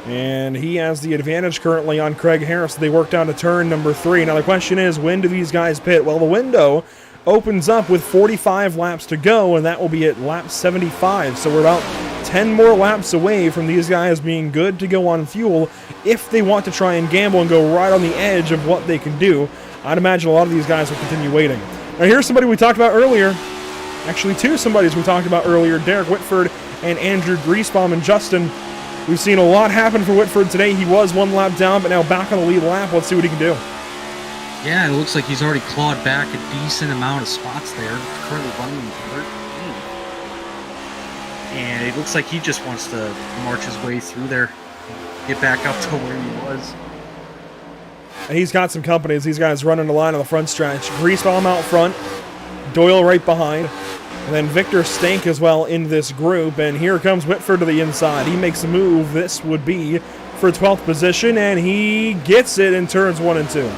And he has the advantage currently on Craig Harris. They work down to turn number 3. Now the question is, when do these guys pit? Well, the window opens up with 45 laps to go, and that will be at lap 75. So we're about 10 more laps away from these guys being good to go on fuel if they want to try and gamble and go right on the edge of what they can do. I'd imagine a lot of these guys will continue waiting. Now here's somebody we talked about earlier. Actually, two somebodies we talked about earlier, Derek Whitford and Andrew Griesbaum. And Justin, we've seen a lot happen for Whitford today. He was 1 lap down, but now back on the lead lap. Let's see what he can do. Yeah, it looks like he's already clawed back a decent amount of spots there. Currently running 13. And it looks like he just wants to march his way through there, get back up to where he was. And he's got some company as these guys running the line on the front stretch. Griesbaum out front, Doyle right behind, and then Victor Stank as well in this group. And here comes Whitford to the inside. He makes a move. This would be for 12th position, and he gets it in turns 1 and 2.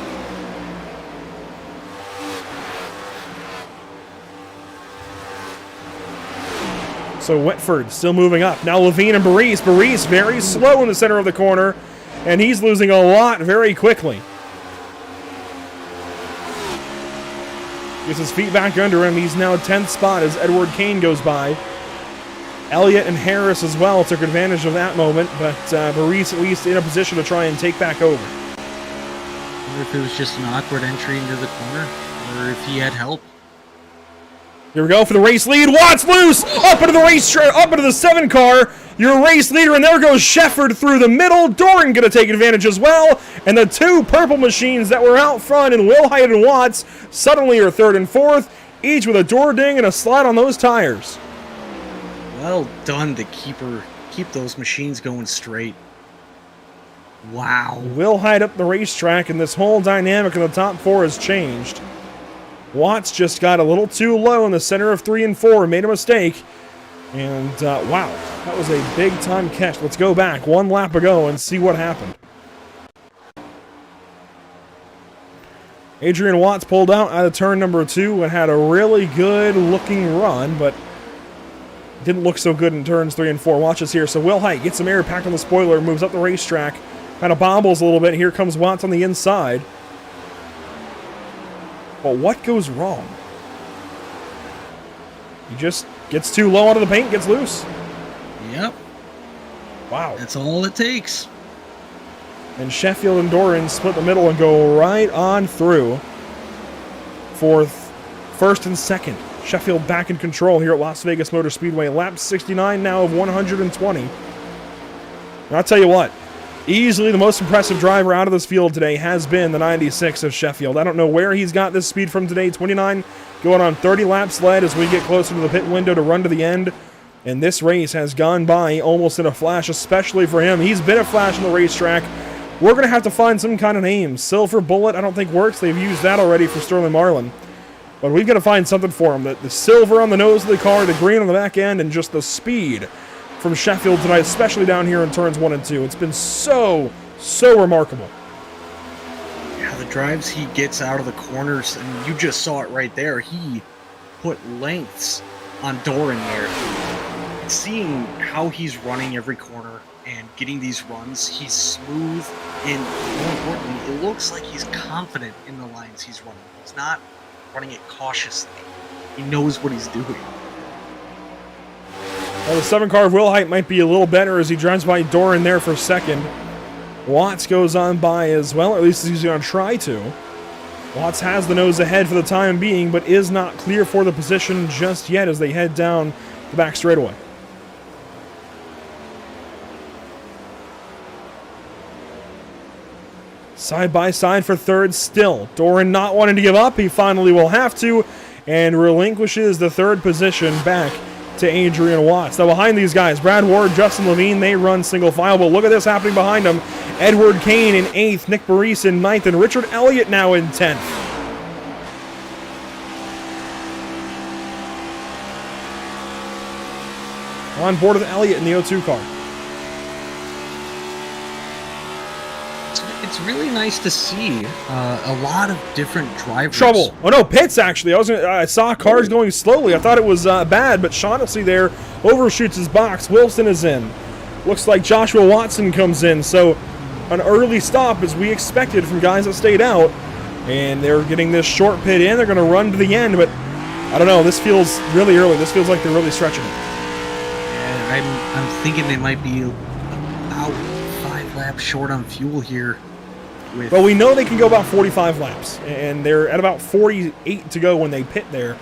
So Whitford still moving up. Now Levine and Baris. Baris very slow in the center of the corner, and he's losing a lot very quickly. Gets his feet back under him. He's now 10th spot as Edward Kane goes by. Elliott and Harris as well took advantage of that moment, but Baris at least in a position to try and take back over. I wonder if it was just an awkward entry into the corner, or if he had help. Here we go for the race lead. Watts loose! Up into the race, up into the 7 car. Your race leader, and there goes Shefford through the middle. Doran going to take advantage as well. And the 2 purple machines that were out front in Wilhite and Watts suddenly are 3rd and 4th, each with a door ding and a slide on those tires. Well done to keep those machines going straight. Wow. Wilhite up the racetrack, and this whole dynamic in the top 4 has changed. Watts just got a little too low in the center of 3 and 4, made a mistake. And, wow, that was a big-time catch. Let's go back 1 lap ago and see what happened. Adrian Watts pulled out of turn number 2 and had a really good-looking run, but didn't look so good in turns 3 and 4. Watch this here. So Wilhite gets some air packed on the spoiler, moves up the racetrack, kind of bobbles a little bit. Here comes Watts on the inside. But what goes wrong? He just gets too low onto the paint, gets loose. Yep. Wow. That's all it takes. And Sheffield and Doran split the middle and go right on through for 1st and 2nd. Sheffield back in control here at Las Vegas Motor Speedway. Lap 69 now of 120. And I'll tell you what. Easily the most impressive driver out of this field today has been the 96 of Sheffield. I don't know where he's got this speed from today. 29 going on 30 laps led as we get closer to the pit window to run to the end. And this race has gone by almost in a flash, especially for him. He's been a flash on the racetrack. We're going to have to find some kind of name. Silver Bullet, I don't think works. They've used that already for Sterling Marlin. But we've got to find something for him. The silver on the nose of the car, the green on the back end, and just the speed from Sheffield tonight, especially down here in turns 1 and 2. It's been so remarkable. Yeah, the drives he gets out of the corners, and you just saw it right there. He put lengths on Doran there. Seeing how he's running every corner and getting these runs, he's smooth, and more importantly, it looks like he's confident in the lines he's running. He's not running it cautiously. He knows what he's doing. Well, the 7 car of Wilhite might be a little better as he drives by Doran there for 2nd. Watts goes on by as well, or at least he's going to try to. Watts has the nose ahead for the time being, but is not clear for the position just yet as they head down the back straightaway. Side by side for 3rd still. Doran not wanting to give up. He finally will have to and relinquishes the 3rd position back to Adrian Watts. Now behind these guys, Brad Ward, Justin Levine, they run single file, but look at this happening behind them. Edward Kane in 8th, Nick Baris in 9th, and Richard Elliott now in 10th. On board with Elliott in the O2 car. It's really nice to see a lot of different drivers. Trouble. Oh no, pits actually. I saw cars going slowly. I thought it was bad, but Shaughnessy there overshoots his box. Wilson is in. looks like Joshua Watson comes in. So an early stop as we expected from guys that stayed out. And they're getting this short pit in. They're going to run to the end, but I don't know. This feels really early. This feels like they're really stretching it. Yeah, I'm thinking they might be about 5 laps short on fuel here. Well, we know they can go about 45 laps, and they're at about 48 to go when they pit there.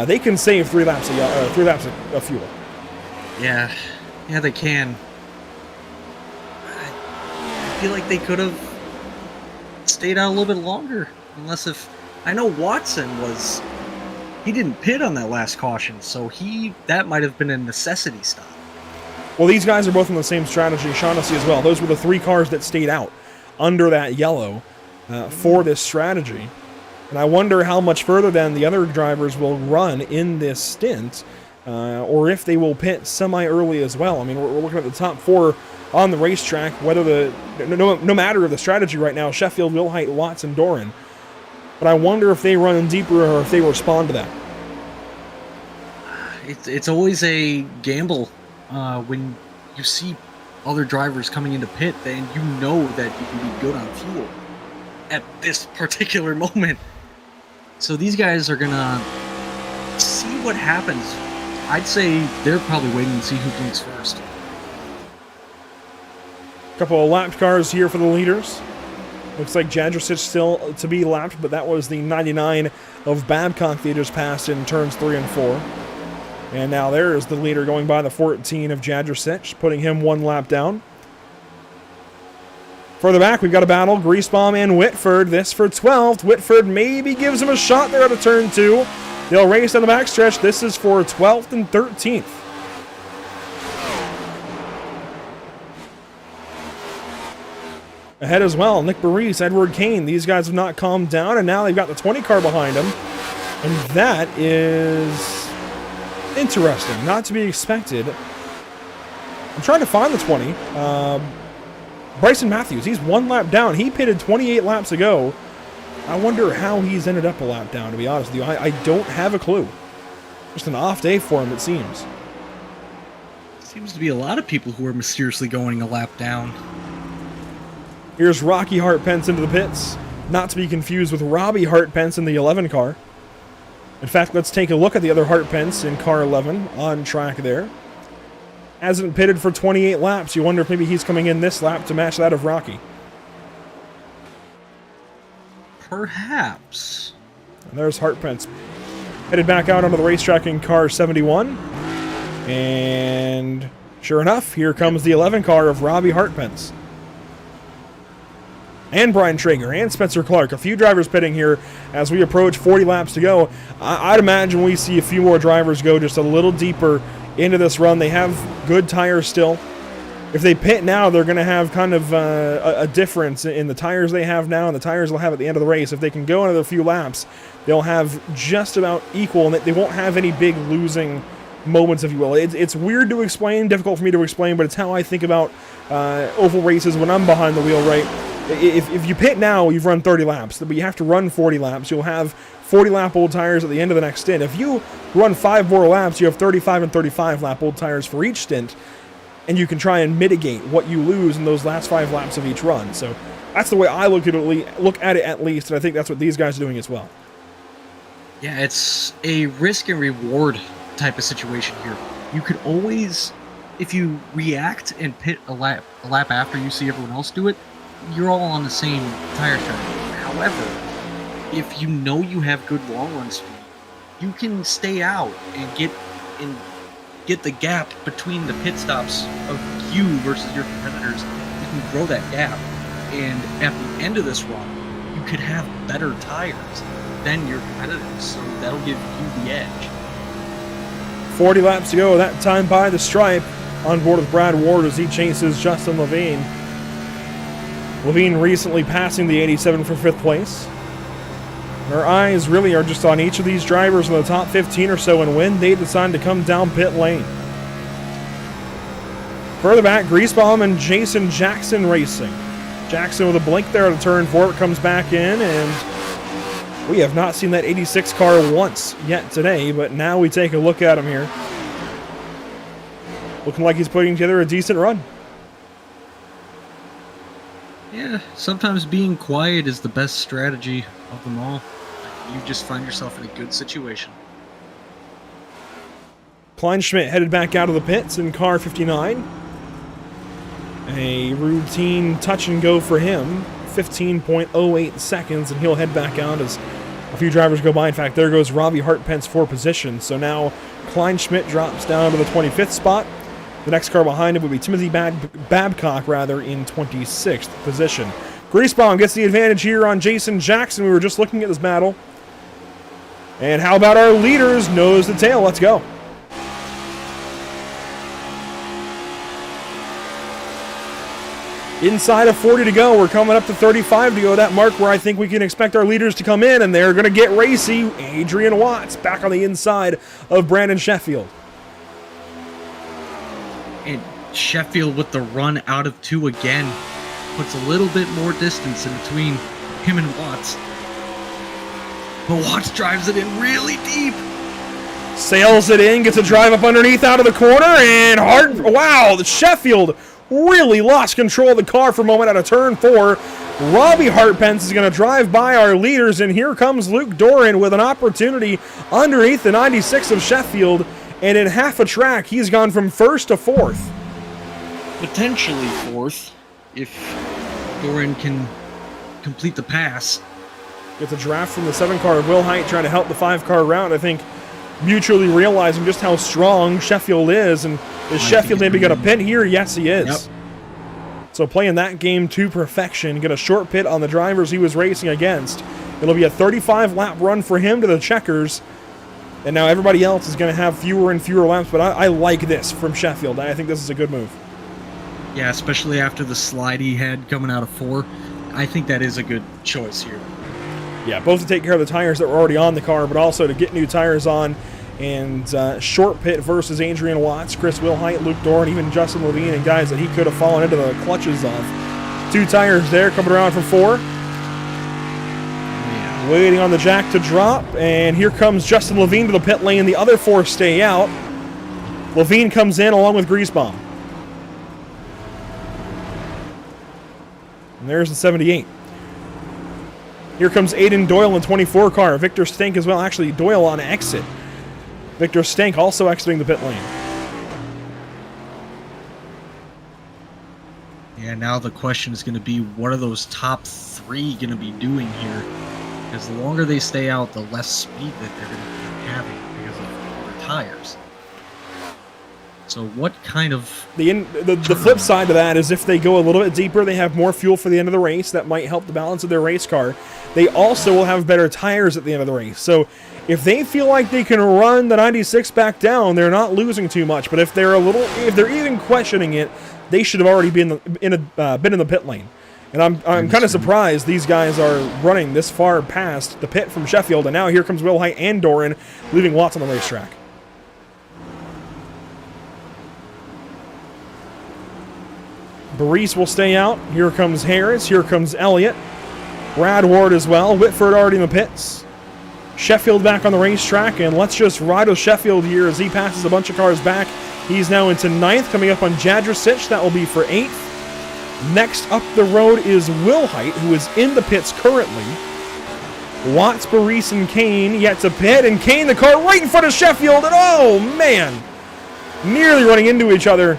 They can save 3 laps of fuel. Yeah, they can. I feel like they could have stayed out a little bit longer, unless if I know Watson he didn't pit on that last caution, so that might have been a necessity stop. Well, these guys are both on the same strategy. Shaughnessy as well. Those were the 3 cars that stayed out under that yellow for this strategy. And I wonder how much further then the other drivers will run in this stint, or if they will pit semi-early as well. I mean, we're looking at the top 4 on the racetrack, whether no matter of the strategy right now, Sheffield, Wilhite, Watson, Doran. But I wonder if they run deeper or if they respond to that. It's always a gamble when you see other drivers coming into pit, then you know that you can be good on fuel at this particular moment. So these guys are gonna see what happens. I'd say they're probably waiting to see who blinks first. Couple of lapped cars here for the leaders. Looks like Jadrosic still to be lapped, but that was the 99 of Babcock they just passed in turns 3 and 4. And now there is the leader going by the 14 of Jadrosic, putting him 1 lap down. Further back, we've got a battle, Griesbaum and Whitford. This for 12th. Whitford maybe gives him a shot there out of turn 2. They'll race on the backstretch. This is for 12th and 13th. Ahead as well, Nick Barris, Edward Kane. These guys have not calmed down, and now they've got the 20 car behind them. And that is interesting, not to be expected. I'm trying to find the 20. Bryson Matthews, he's 1 lap down. He pitted 28 laps ago. I wonder how he's ended up a lap down, to be honest with you. I don't have a clue. Just an off day for him, it seems. Seems to be a lot of people who are mysteriously going a lap down. Here's Rocky Hartpence into the pits. Not to be confused with Robbie Hartpence in the 11 car. In fact, let's take a look at the other Hartpence in car 11 on track there. Hasn't pitted for 28 laps. You wonder if maybe he's coming in this lap to match that of Rocky. Perhaps. And there's Hartpence. Headed back out onto the racetrack in car 71. And sure enough, here comes the 11 car of Robbie Hartpence. And Brian Traeger and Spencer Clark. A few drivers pitting here as we approach 40 laps to go. I'd imagine we see a few more drivers go just a little deeper into this run. They have good tires still. If they pit now, they're going to have kind of a difference in the tires they have now and the tires they'll have at the end of the race. If they can go another few laps, they'll have just about equal, and they won't have any big losing moments, if you will. It's weird to explain, difficult for me to explain, but it's how I think about oval races when I'm behind the wheel, right? If you pit now, you've run 30 laps, but you have to run 40 laps. You'll have 40-lap old tires at the end of the next stint. If you run 5 more laps, you have 35 and 35-lap old tires for each stint, and you can try and mitigate what you lose in those last 5 laps of each run. So that's the way I look at it at least, and I think that's what these guys are doing as well. Yeah, it's a risk and reward type of situation here. You could always, if you react and pit a lap after you see everyone else do it, you're all on the same tire strategy. However, if you know you have good long run speed, you can stay out and get the gap between the pit stops of you versus your competitors. You can grow that gap, and at the end of this run, you could have better tires than your competitors, so that'll give you the edge. 40 laps to go, that time by the stripe, on board with Brad Ward as he chases Justin Levine. Levine recently passing the 87 for 5th place. Our eyes really are just on each of these drivers in the top 15 or so and when they decide to come down pit lane. Further back, Griesbaum and Jason Jackson racing. Jackson with a blink there at a turn 4, comes back in, and we have not seen that 86 car once yet today, but now we take a look at him here. Looking like he's putting together a decent run. Yeah, sometimes being quiet is the best strategy of them all. You just find yourself in a good situation. Kleinschmidt headed back out of the pits in car 59. A routine touch and go for him. 15.08 seconds, and he'll head back out as a few drivers go by. In fact, there goes Robbie Hartpence for position. So now Kleinschmidt drops down to the 25th spot. The next car behind him would be Timothy Babcock, in 26th position. Griesbaum gets the advantage here on Jason Jackson. We were just looking at this battle. And how about our leaders? Nose to tail. Let's go. Inside of 40 to go. We're coming up to 35 to go. That mark where I think we can expect our leaders to come in, and they're going to get racy. Adrian Watts back on the inside of Brandon Sheffield. And Sheffield with the run out of 2 again puts a little bit more distance in between him and Watts. But Watts drives it in really deep. Sails it in, gets a drive up underneath out of the corner, and wow, the Sheffield really lost control of the car for a moment out of turn 4. Robbie Hartpence is going to drive by our leaders, and here comes Luke Doran with an opportunity underneath the 96 of Sheffield, and in half a track, he's gone from 1st to 4th. Potentially 4th, if Doran can complete the pass. Gets a draft from the 7 car of Will Height trying to help the 5 car round. I think mutually realizing just how strong Sheffield is, and is Sheffield maybe going to pit here? Yes, he is. Yep. So playing that game to perfection, get a short pit on the drivers he was racing against. It'll be a 35-lap run for him to the checkers, and now everybody else is going to have fewer and fewer laps, but I like this from Sheffield. I think this is a good move. Yeah, especially after the slide he had coming out of 4. I think that is a good choice here. Yeah, both to take care of the tires that were already on the car, but also to get new tires on. And short pit versus Adrian Watts, Chris Wilhite, Luke Doran, even Justin Levine, and guys that he could have fallen into the clutches of. 2 tires there coming around for 4. Yeah. Waiting on the jack to drop, and here comes Justin Levine to the pit lane. The other 4 stay out. Levine comes in along with Griesbaum. And there's the 78. Here comes Aiden Doyle in 24 car. Victor Stank as well. Actually, Doyle on exit. Victor Stank also exiting the pit lane. Yeah, now the question is going to be, what are those top 3 going to be doing here? Because the longer they stay out, the less speed that they're going to be having because of their tires. So what kind of... The flip side to that is if they go a little bit deeper, they have more fuel for the end of the race. That might help the balance of their race car. They also will have better tires at the end of the race. So if they feel like they can run the 96 back down, they're not losing too much. But if they're even questioning it, they should have already been in the pit lane. And I'm kind of surprised these guys are running this far past the pit from Sheffield. And now here comes Will Height and Doran, leaving Watts on the racetrack. Baris will stay out. Here comes Harris. Here comes Elliott. Brad Ward as well. Whitford already in the pits. Sheffield back on the racetrack, and let's just ride with Sheffield here as he passes a bunch of cars back. He's now into 9th, coming up on Jadrosich. That will be for 8th. Next up the road is Will Height, who is in the pits currently. Watts, Baris, and Kane yet to pit, and Kane, the car right in front of Sheffield, and oh man! Nearly running into each other.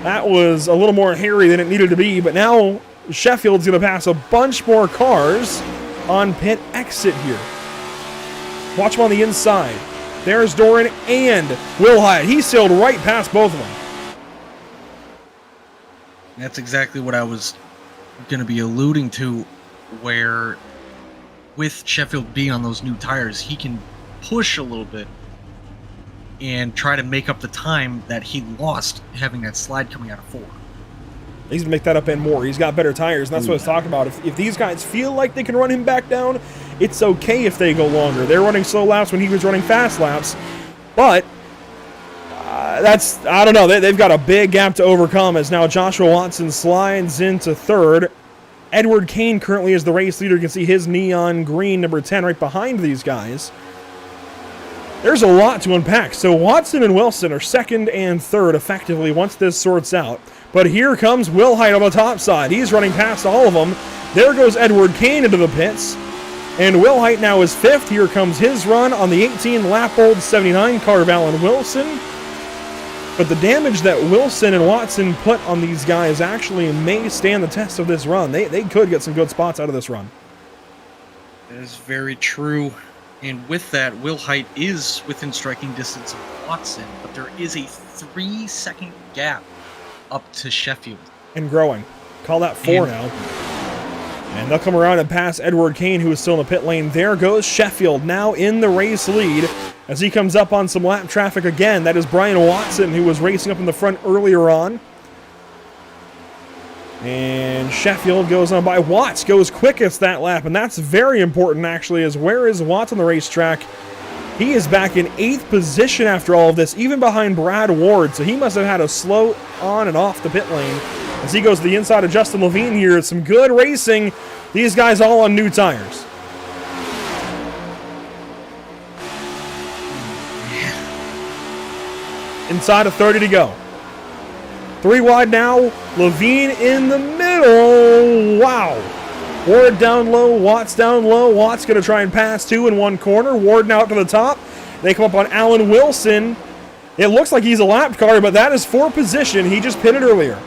That was a little more hairy than it needed to be, but now Sheffield's going to pass a bunch more cars on pit exit here. Watch him on the inside. There's Doran and Will Height. He sailed right past both of them. That's exactly what I was going to be alluding to, where with Sheffield being on those new tires, he can push a little bit and try to make up the time that he lost having that slide coming out of 4. He's going to make that up and more. He's got better tires, and that's what I was talking about. If these guys feel like they can run him back down, it's okay if they go longer. They're running slow laps when he was running fast laps, but I don't know. They've got a big gap to overcome as now Joshua Watson slides into 3rd. Edward Kane currently is the race leader. You can see his neon green number 10 right behind these guys. There's a lot to unpack. So Watson and Wilson are 2nd and 3rd effectively once this sorts out. But here comes Will Height on the top side. He's running past all of them. There goes Edward Kane into the pits. And Will Height now is 5th. Here comes his run on the 18-lap-old 79 car of Alan Wilson. But the damage that Wilson and Watson put on these guys actually may stand the test of this run. They could get some good spots out of this run. That is very true. And with that, Will Height is within striking distance of Watson, but there is a 3-second gap up to Sheffield. And growing. Call that 4 now. And they'll come around and pass Edward Kane, who is still in the pit lane. There goes Sheffield, now in the race lead, as he comes up on some lap traffic again. That is Brian Watson, who was racing up in the front earlier on. And Sheffield goes on by. Watts goes quickest that lap, and that's very important, actually, as where is Watts on the racetrack? He is back in 8th position after all of this, even behind Brad Ward, so he must have had a slow on and off the pit lane. As he goes to the inside of Justin Levine here, some good racing. These guys all on new tires. Inside of 30 to go. 3 wide now. Levine in the middle. Wow. Ward down low. Watts down low. Watts going to try and pass 2 in one corner. Ward now up to the top. They come up on Alan Wilson. It looks like he's a lap car, but that is for position. He just pitted earlier.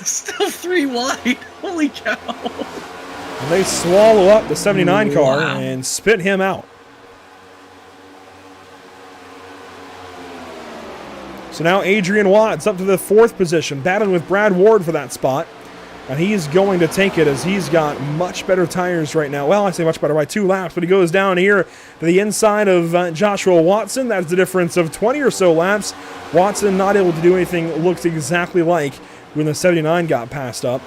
Still 3 wide. Holy cow. And they swallow up the 79 car and spit him out. So now Adrian Watts up to the 4th position, battling with Brad Ward for that spot. And he's going to take it as he's got much better tires right now. Well, I say much better by 2 laps, but he goes down here to the inside of Joshua Watson. That's the difference of 20 or so laps. Watson not able to do anything looks exactly like when the 79 got passed up.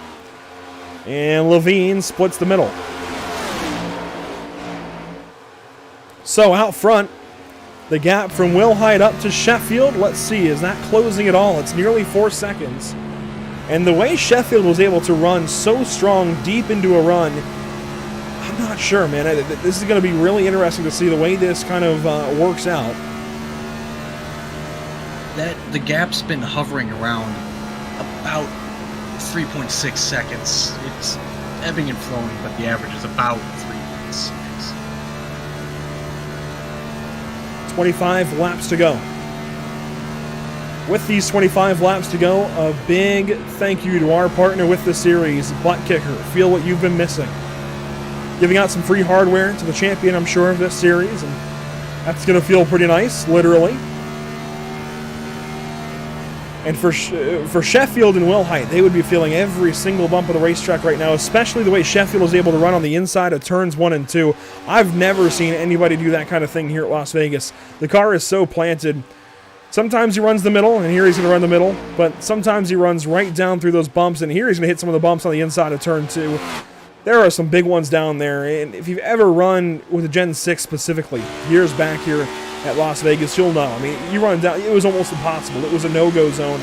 And Levine splits the middle. So out front, the gap from Will Height up to Sheffield. Let's see, is that closing at all? It's nearly 4 seconds. And the way Sheffield was able to run so strong deep into a run, I'm not sure, man. This is going to be really interesting to see the way this kind of works out. The gap's been hovering around about 3.6 seconds. It's ebbing and flowing, but the average is about 3.6. 25 laps to go. With these 25 laps to go, a big thank you to our partner with the series, Buttkicker. Feel what you've been missing. Giving out some free hardware to the champion, I'm sure, of this series, and that's going to feel pretty nice, literally. And for Sheffield and Will Height, they would be feeling every single bump of the racetrack right now, especially the way Sheffield was able to run on the inside of turns 1 and 2. I've never seen anybody do that kind of thing here at Las Vegas. The car is so planted. Sometimes he runs the middle, and here he's going to run the middle, but sometimes he runs right down through those bumps, and here he's going to hit some of the bumps on the inside of turn 2. There are some big ones down there, and if you've ever run with a Gen 6 specifically, years back here at Las Vegas, you'll know. I mean, you run down, it was almost impossible. It was a no-go zone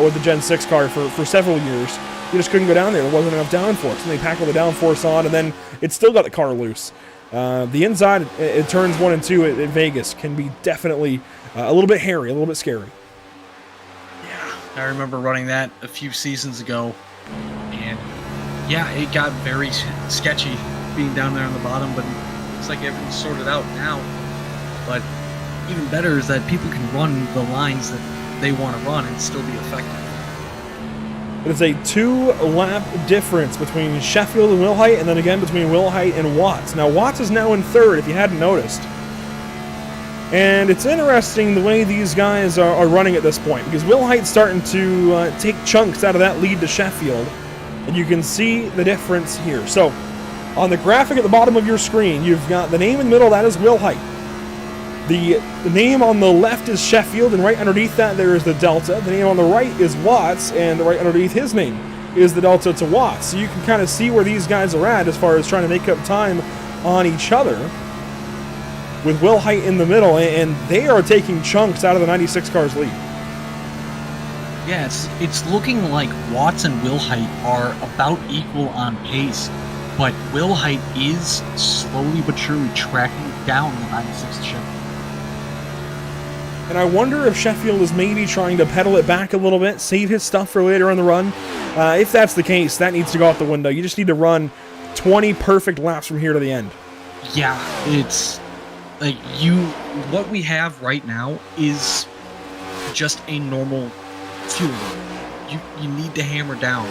with the Gen 6 car for several years. You just couldn't go down there. There wasn't enough downforce, and they packed all the downforce on, and then it still got the car loose. The inside, it turns 1 and 2 at Vegas can be definitely a little bit hairy, a little bit scary. Yeah, I remember running that a few seasons ago, and yeah, it got very sketchy being down there on the bottom, but it's like everything's sorted out now. But even better is that people can run the lines that they want to run and still be effective. It is a 2-lap difference between Sheffield and Will Height, and then again between Will Height and Watts. Now, Watts is now in 3rd, if you hadn't noticed. And it's interesting the way these guys are running at this point, because Will Height's starting to take chunks out of that lead to Sheffield, and you can see the difference here. So, on the graphic at the bottom of your screen, you've got the name in the middle, that is Will Height. The name on the left is Sheffield, and right underneath that there is the Delta. The name on the right is Watts, and right underneath his name is the Delta to Watts. So you can kind of see where these guys are at as far as trying to make up time on each other, with Will Height in the middle, and they are taking chunks out of the 96 car's lead. Yeah, it's looking like Watts and Will Height are about equal on pace, but Will Height is slowly but surely tracking down the 96 Chevy. And I wonder if Sheffield is maybe trying to pedal it back a little bit, save his stuff for later in the run. If that's the case, that needs to go out the window. You just need to run 20 perfect laps from here to the end. Yeah, it's like what we have right now is just a normal fuel run. You need to hammer down.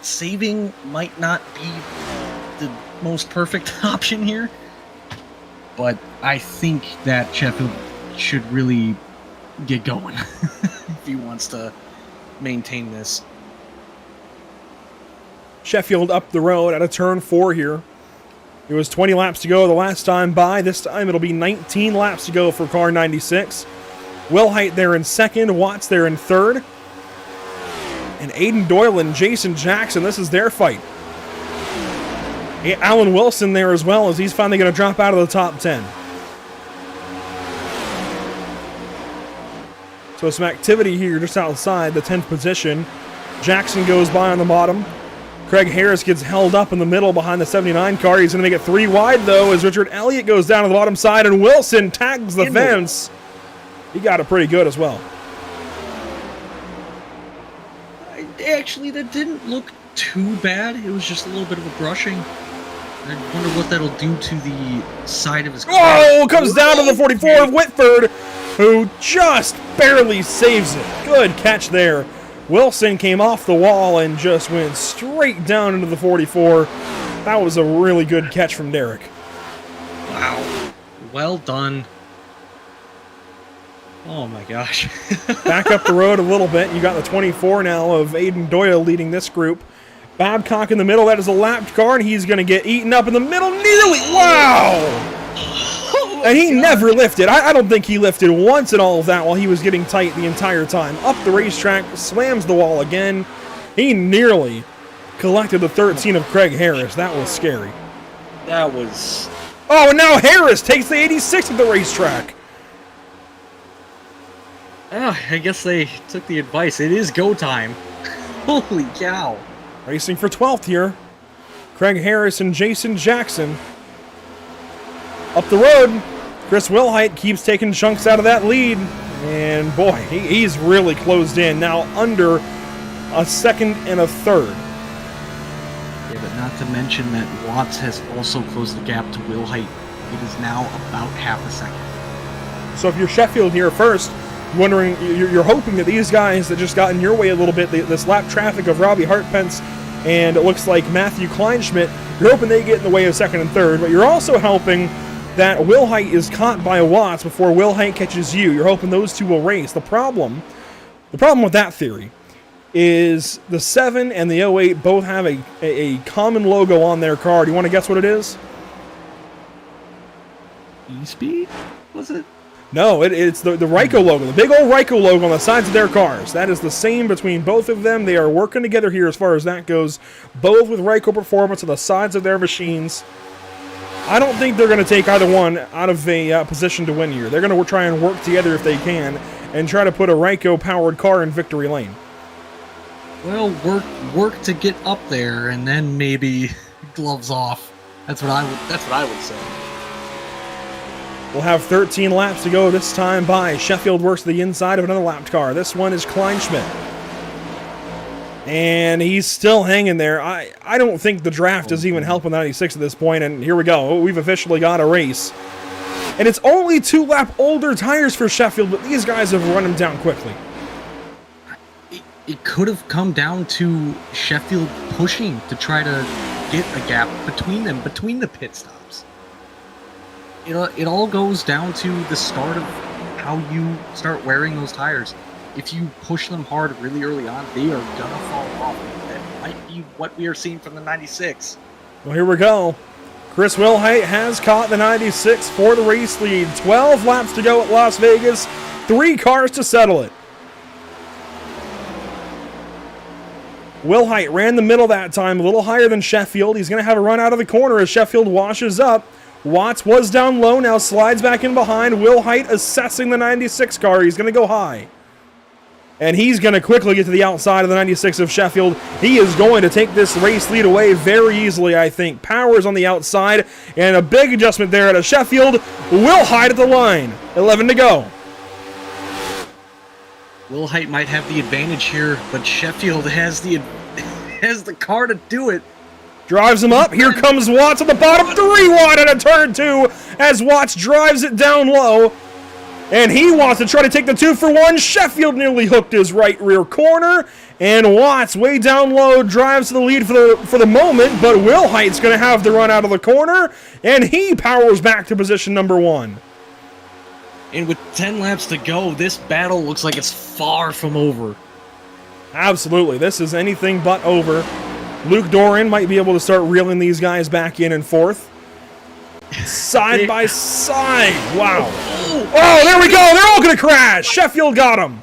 Saving might not be the most perfect option here, but I think that Sheffield should really get going if he wants to maintain this. Sheffield up the road at a turn 4 here. It was 20 laps to go the last time by. This time it'll be 19 laps to go for car 96. Wilhite there in second, Watts there in third. And Aiden Doyle and Jason Jackson, this is their fight. Alan Wilson there as well, as he's finally going to drop out of the top 10. So some activity here just outside the 10th position. Jackson goes by on the bottom. Craig Harris gets held up in the middle behind the 79 car. He's going to make it 3 wide, though, as Richard Elliott goes down to the bottom side, and Wilson tags the fence. He got it pretty good as well. Actually, that didn't look too bad. It was just a little bit of a brushing. I wonder what that'll do to the side of his car. Oh, comes down to the 44 of Whitford, who just barely saves it. Good catch there. Wilson came off the wall and just went straight down into the 44. That was a really good catch from Derek. Wow. Well done. Oh my gosh. Back up the road a little bit. You got the 24 now of Aiden Doyle leading this group. Babcock in the middle. That is a lapped car, and he's going to get eaten up in the middle. Nearly. Wow! And he never lifted. I don't think he lifted once in all of that while he was getting tight the entire time. Up the racetrack, slams the wall again. He nearly collected the 13 of Craig Harris. That was scary. That was... Oh, and now Harris takes the 86 at the racetrack. I guess they took the advice. It is go time. Holy cow. Racing for 12th here. Craig Harris and Jason Jackson. Up the road, Chris Wilhite keeps taking chunks out of that lead. And boy, he's really closed in. Now under a second and a third. Yeah, but not to mention that Watts has also closed the gap to Wilhite. It is now about half a second. So if you're Sheffield here first, wondering, you're hoping that these guys that just got in your way a little bit, this lap traffic of Robbie Hartpence and it looks like Matthew Kleinschmidt, you're hoping they get in the way of second and third, but you're also hoping that Wilhite is caught by Watts before Wilhite catches you. You're hoping those two will race. The problem with that theory is the 7 and the 08 both have a common logo on their car. Do you want to guess what it is? E-Speed? Was it? No, it's the Ryko logo, the big old Ryko logo on the sides of their cars. That is the same between both of them. They are working together here as far as that goes, both with Ryko Performance on the sides of their machines. I don't think they're going to take either one out of a position to win here. They're going to try and work together if they can and try to put a Ryko-powered car in victory lane. Well, work to get up there, and then maybe gloves off. That's what I would say. We'll have 13 laps to go this time by. Sheffield works the inside of another lapped car. This one is Kleinschmidt. And he's still hanging there. I don't think the draft is even helping the 96 at this point, and here we go. We've officially got a race. And it's only 2 lap older tires for Sheffield, but these guys have run him down quickly. It could have come down to Sheffield pushing to try to get a gap between them, between the pit stops. It all goes down to the start of how you start wearing those tires. If you push them hard really early on, they are gonna fall off. That might be what we are seeing from the 96. Well, here we go. Chris Wilhite has caught the 96 for the race lead. 12 laps to go at Las Vegas. 3 cars to settle it. Wilhite ran the middle that time, a little higher than Sheffield. He's going to have a run out of the corner as Sheffield washes up. Watts was down low, now slides back in behind. Wilhite assessing the 96 car. He's going to go high. And he's going to quickly get to the outside of the 96 of Sheffield. He is going to take this race lead away very easily, I think. Powers on the outside, and a big adjustment there at a Sheffield. Wilhite at the line. 11 to go. Will Height might have the advantage here, but Sheffield has the car to do it. Drives him up. Here comes Watts on the bottom. 3 wide at a turn 2 as Watts drives it down low. And he wants to try to take the 2 for 1. Sheffield nearly hooked his right rear corner. And Watts, way down low, drives to the lead for the moment. But Will Height's going to have to run out of the corner. And he powers back to position number 1. And with 10 laps to go, this battle looks like it's far from over. Absolutely. This is anything but over. Luke Doran might be able to start reeling these guys back in and forth. Side by side. Wow. Oh, there we go. They're all going to crash. Sheffield got him.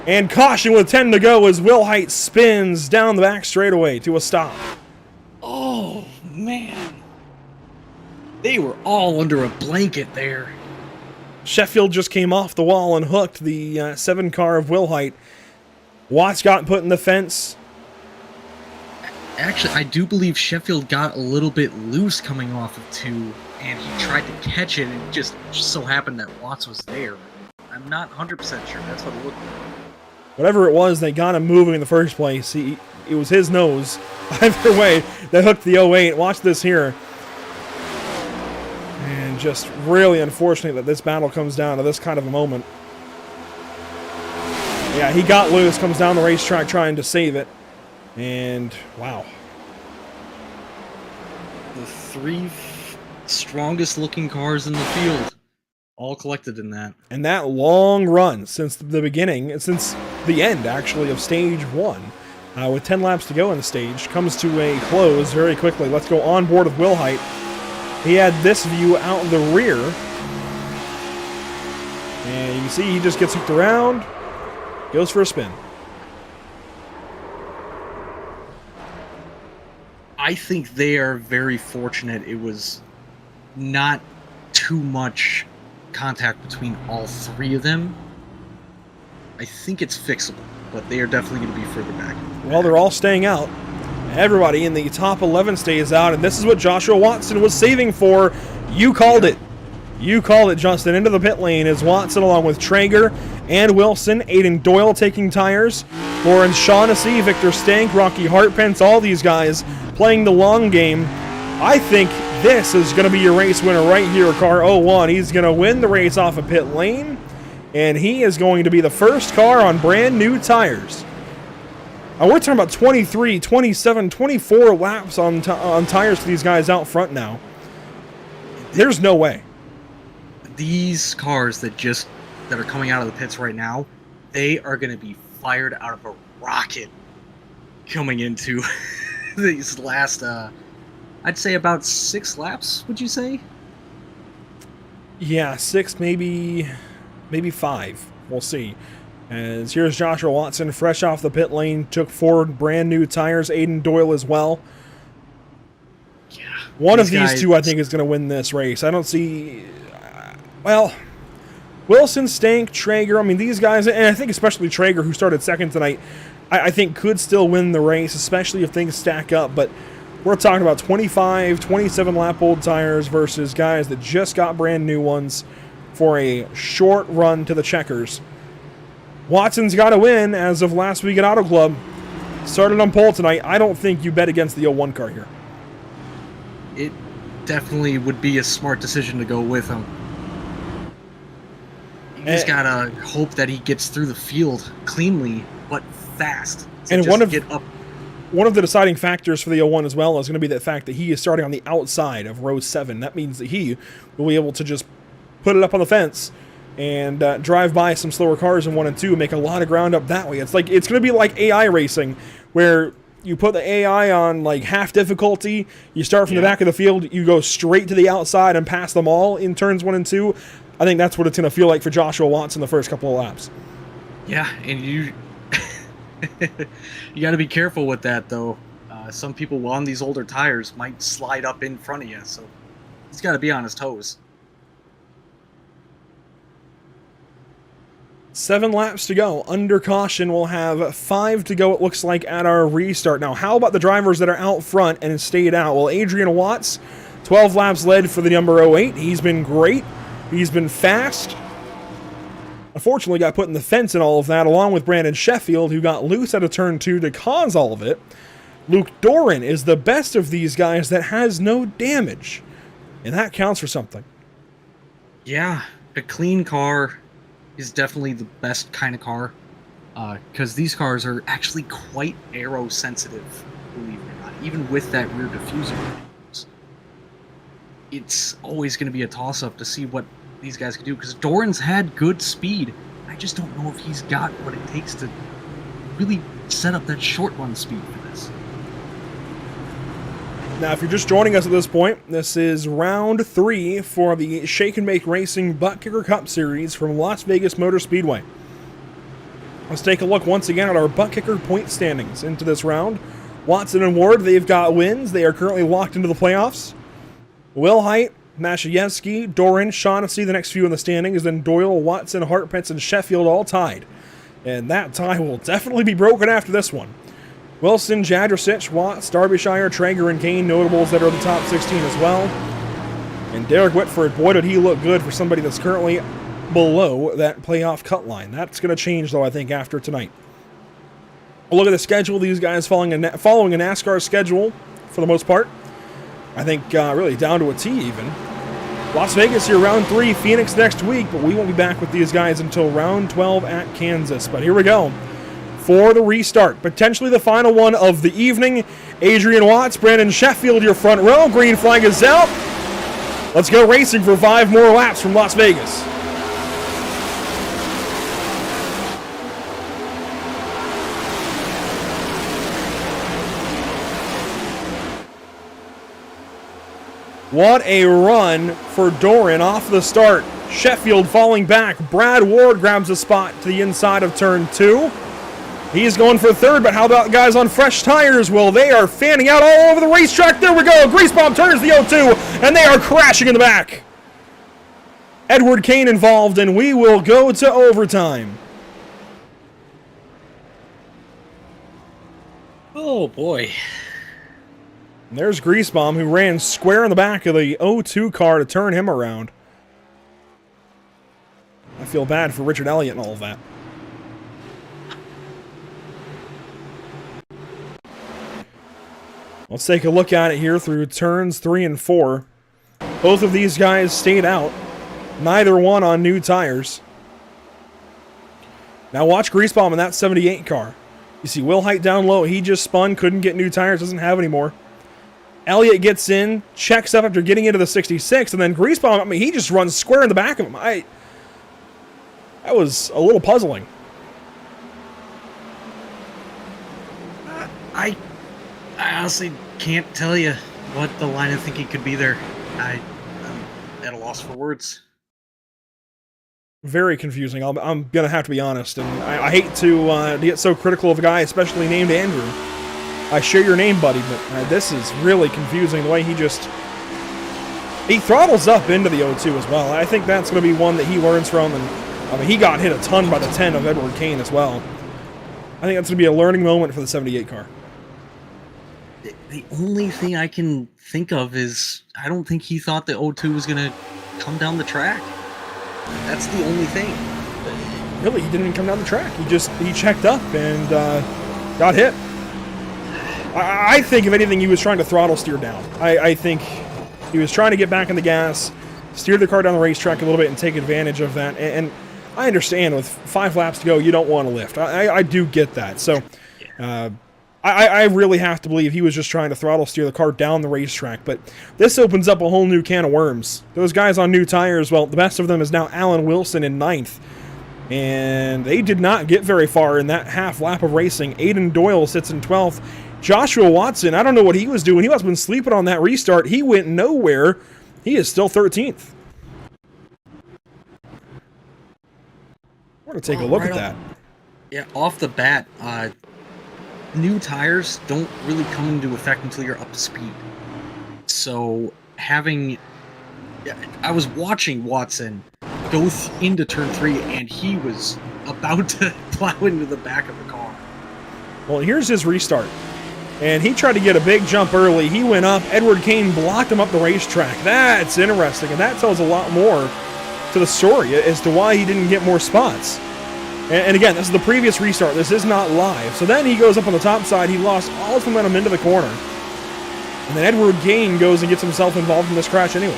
And caution with 10 to go as Will Height spins down the back straightaway to a stop. Oh, man. They were all under a blanket there. Sheffield just came off the wall and hooked the 7 car of Will Height. Watts got put in the fence. Actually, I do believe Sheffield got a little bit loose coming off of 2, and he tried to catch it, and it just so happened that Watts was there. I'm not 100% sure that's what it looked like. Whatever it was, they got him moving in the first place. It was his nose. Either way, they hooked the 08. Watch this here. And just really unfortunate that this battle comes down to this kind of a moment. Yeah, he got loose, comes down the racetrack trying to save it. And, wow. The 3 strongest looking cars in the field, all collected in that. And that long run since the beginning, since the end, actually, of stage 1, with 10 laps to go in the stage, comes to a close very quickly. Let's go on board with Will Height. He had this view out in the rear. And you can see he just gets hooked around, goes for a spin. I think they are very fortunate it was not too much contact between all 3 of them. I think it's fixable, but they are definitely going to be further back. Well, they're all staying out. Everybody in the top 11 stays out, and this is what Joshua Watson was saving for. You called it. You called it, Justin. Into the pit lane is Watson along with Traeger and Wilson. Aiden Doyle taking tires. Lawrence Shaughnessy, Victor Stank, Rocky Hartpence, all these guys playing the long game. I think this is going to be your race winner right here, car 01. He's going to win the race off of pit lane, and he is going to be the first car on brand new tires. And we're talking about 23, 27, 24 laps on tires for these guys out front now. There's no way. These cars that are coming out of the pits right now, they are going to be fired out of a rocket coming into these last, I'd say about 6 laps, would you say? Yeah, 6, maybe 5. We'll see. As here's Joshua Watson, fresh off the pit lane, took 4 brand new tires. Aiden Doyle as well. Yeah. One of these 2, I think, is going to win this race. I don't see... well, Wilson, Stank, Traeger, I mean, these guys, and I think especially Traeger, who started second tonight, I think could still win the race, especially if things stack up. But we're talking about 25, 27 lap old tires versus guys that just got brand new ones for a short run to the checkers. Watson's got to win as of last week at Auto Club. Started on pole tonight. I don't think you bet against the 01 car here. It definitely would be a smart decision to go with him. You just gotta hope that he gets through the field cleanly, but fast. And one of the deciding factors for the 01 as well is going to be the fact that he is starting on the outside of row 7. That means that he will be able to just put it up on the fence and drive by some slower cars in 1 and 2, make a lot of ground up that way. It's going to be like AI racing, where you put the AI on like half difficulty, you start from the back of the field, you go straight to the outside and pass them all in turns 1 and 2. I think that's what it's going to feel like for Joshua Watson the first couple of laps. Yeah, and you got to be careful with that, though. Some people on these older tires might slide up in front of you, so he's got to be on his toes. 7 laps to go. Under caution, we'll have 5 to go, it looks like, at our restart. Now, how about the drivers that are out front and stayed out? Well, Adrian Watts, 12 laps led for the number 08. He's been great. He's been fast. unfortunately got put in the fence and all of that, along with Brandon Sheffield, who got loose out of turn 2 to cause all of it. Luke Doran is the best of these guys that has no damage, and that counts for something. Yeah, a clean car is definitely the best kind of car, because these cars are actually quite aero sensitive, believe it or not. Even with that rear diffuser, it's always going to be a toss-up to see what these guys can do, because Doran's had good speed. I just don't know if he's got what it takes to really set up that short run speed for this. Now, if you're just joining us at this point, this is round 3 for the Shake and Bake Racing Buttkicker Cup Series from Las Vegas Motor Speedway. Let's take a look once again at our Buttkicker point standings into this round. Watson and Ward, they've got wins. They are currently locked into the playoffs. Wilhite, Mashayevsky, Doran, Shaughnessy, the next few in the standings, then Doyle, Watson, Hartpence, and Sheffield all tied. And that tie will definitely be broken after this one. Wilson, Jadrosich, Watts, Derbyshire, Traeger, and Kane, notables that are the top 16 as well. And Derek Whitford, boy, did he look good for somebody that's currently below that playoff cut line. That's going to change, though, I think, after tonight. A look at the schedule. These guys following a NASCAR schedule for the most part. I think really down to a T even. Las Vegas here, round 3, Phoenix next week, but we won't be back with these guys until round 12 at Kansas. But here we go for the restart. Potentially the final one of the evening. Adrian Watts, Brandon Sheffield, your front row. Green flag is out. Let's go racing for 5 more laps from Las Vegas. What a run for Doran off the start. Sheffield falling back. Brad Ward grabs a spot to the inside of turn 2. He's going for 3rd, but how about guys on fresh tires? Well, they are fanning out all over the racetrack. There we go. Grease Bomb turns the 0-2, and they are crashing in the back. Edward Kane involved, and we will go to overtime. Oh, boy. And there's Grease Bomb, who ran square in the back of the 0-2 car to turn him around. I feel bad for Richard Elliott and all of that. Let's take a look at it here through turns 3 and 4. Both of these guys stayed out. Neither one on new tires. Now watch Grease Bomb in that 78 car. You see Wilhite down low. He just spun, couldn't get new tires, doesn't have any more. Elliott gets in, checks up after getting into the 66, and then Grease Bomb, I mean, he just runs square in the back of him. That was a little puzzling. I honestly can't tell you what the line of thinking could be there. I'm at a loss for words. Very confusing. I'm going to have to be honest, and I hate to get so critical of a guy, especially named Andrew. I share your name, buddy, but this is really confusing the way he throttles up into the 0-2 as well. I think that's going to be one that he learns from, and I mean, he got hit a ton by the 10 of Edward Kane as well. I think that's going to be a learning moment for the 78 car. The only thing I can think of is I don't think he thought the 0-2 was going to come down the track. That's the only thing. Really, he didn't even come down the track. He checked up and got hit. I think, if anything, he was trying to throttle steer down. I think he was trying to get back in the gas, steer the car down the racetrack a little bit, and take advantage of that. And I understand with 5 laps to go, you don't want to lift. I do get that. So I really have to believe he was just trying to throttle steer the car down the racetrack. But this opens up a whole new can of worms. Those guys on new tires, well, the best of them is now Alan Wilson in 9th. And they did not get very far in that half lap of racing. Aiden Doyle sits in 12th. Joshua Watson, I don't know what he was doing. He must have been sleeping on that restart. He went nowhere. He is still 13th. We're going to take a look at that. Yeah, off the bat, new tires don't really come into effect until you're up to speed. So I was watching Watson go into turn 3, and he was about to plow into the back of the car. Well, here's his restart. And he tried to get a big jump early. He went up. Edward Kane blocked him up the racetrack. That's interesting, and that tells a lot more to the story as to why he didn't get more spots. And again, this is the previous restart. This is not live. So then he goes up on the top side. He lost all his momentum into the corner. And then Edward Gain goes and gets himself involved in this crash anyways.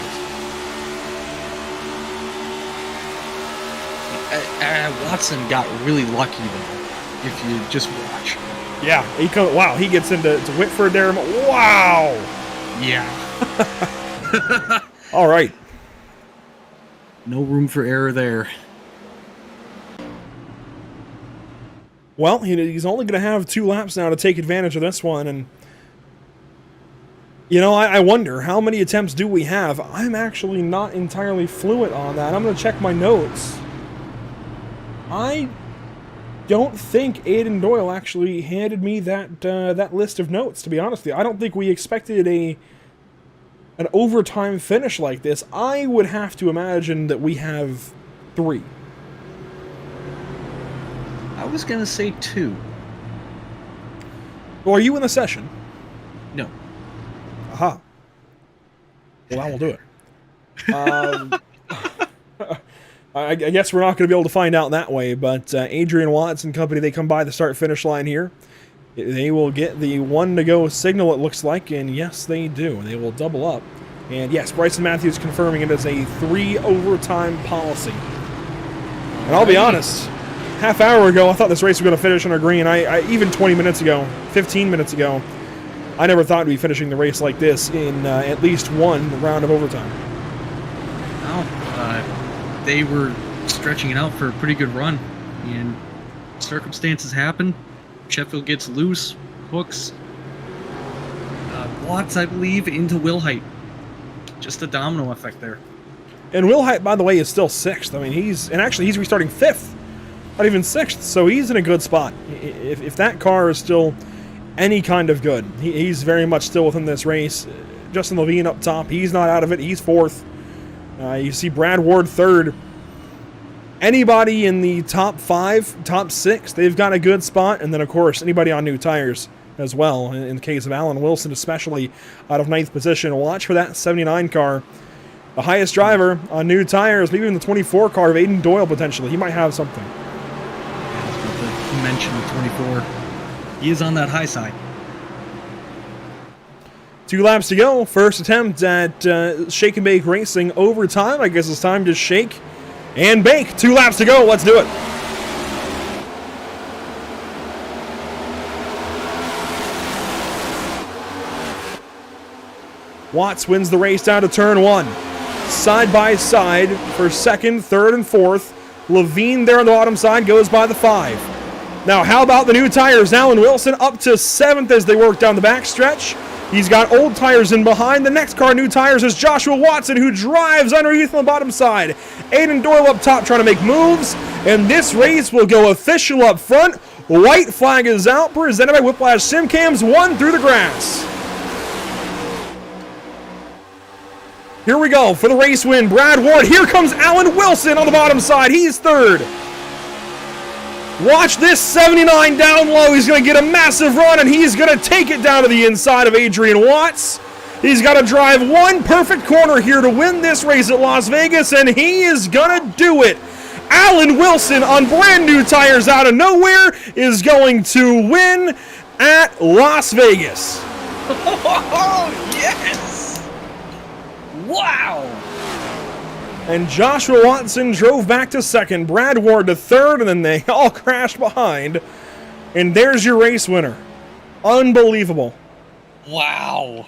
Watson got really lucky though, if you just watch. Yeah, wow, he gets into Whitford there. Wow! Yeah. All right. No room for error there. Well, he's only going to have 2 laps now to take advantage of this one, and you know, I wonder, how many attempts do we have? I'm actually not entirely fluent on that. I'm going to check my notes. I don't think Aidan Doyle actually handed me that list of notes, to be honest with you. I don't think we expected an overtime finish like this. I would have to imagine that we have 3. I was going to say 2. Well, are you in the session? No. Aha. Well, I will do it. I guess we're not going to be able to find out that way, but Adrian Watts and company, they come by the start-finish line here. They will get the 1-to-go signal, it looks like, and yes, they do. They will double up. And yes, Bryson Matthews confirming it as a 3 overtime policy. And I'll be honest, half hour ago, I thought this race was going to finish on a green. I even 20 minutes ago, 15 minutes ago, I never thought we'd be finishing the race like this in at least 1 round of overtime. They were stretching it out for a pretty good run, and circumstances happen. Sheffield gets loose, hooks Watts, I believe, into Wilhite. Just a domino effect there. And Wilhite, by the way, is still 6th. I mean, he's restarting 5th, not even 6th, so he's in a good spot. If that car is still any kind of good, he's very much still within this race. Justin Levine up top, he's not out of it, he's 4th. You see Brad Ward 3rd. Anybody in the top 5, top 6, they've got a good spot. And then, of course, anybody on new tires as well. In the case of Alan Wilson, especially out of 9th position. Watch for that 79 car. The highest driver on new tires, maybe even the 24 car of Aidan Doyle potentially. He might have something. You mentioned the 24. He is on that high side. 2 laps to go. First attempt at Shake and Bake Racing overtime. I guess it's time to shake and bake. 2 laps to go. Let's do it. Watts wins the race down to turn 1. Side by side for 2nd, 3rd, and 4th. Levine there on the bottom side goes by the 5. Now, how about the new tires? Alan Wilson up to 7th as they work down the backstretch. He's got old tires in behind. The next car, new tires, is Joshua Watson, who drives underneath on the bottom side. Aidan Doyle up top trying to make moves. And this race will go official up front. White flag is out, presented by Whiplash Simcams, 1 through the grass. Here we go for the race win. Brad Ward. Here comes Alan Wilson on the bottom side. He's 3rd. Watch this 79 down low. He's going to get a massive run, and he's going to take it down to the inside of Adrian Watts. He's got to drive 1 perfect corner here to win this race at Las Vegas, and he is going to do it. Alan Wilson on brand new tires out of nowhere is going to win at Las Vegas. Oh, yes! Wow! And Joshua Watson drove back to 2nd, Brad Ward to 3rd, and then they all crashed behind. And there's your race winner. Unbelievable. Wow.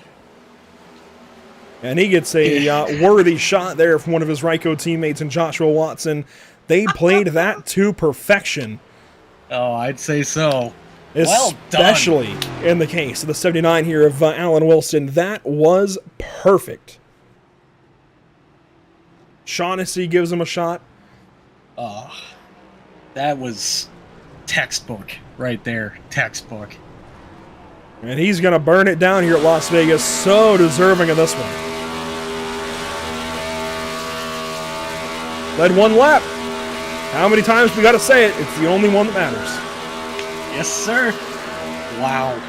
And he gets a worthy shot there from one of his Ryko teammates and Joshua Watson. They played that to perfection. Oh, I'd say so. Especially in the case of the 79 here of Alan Wilson. That was perfect. Shaughnessy gives him a shot. That was textbook right there. Textbook. And he's going to burn it down here at Las Vegas. So deserving of this one. Led 1 lap. How many times we got to say it? It's the only one that matters. Yes, sir. Wow.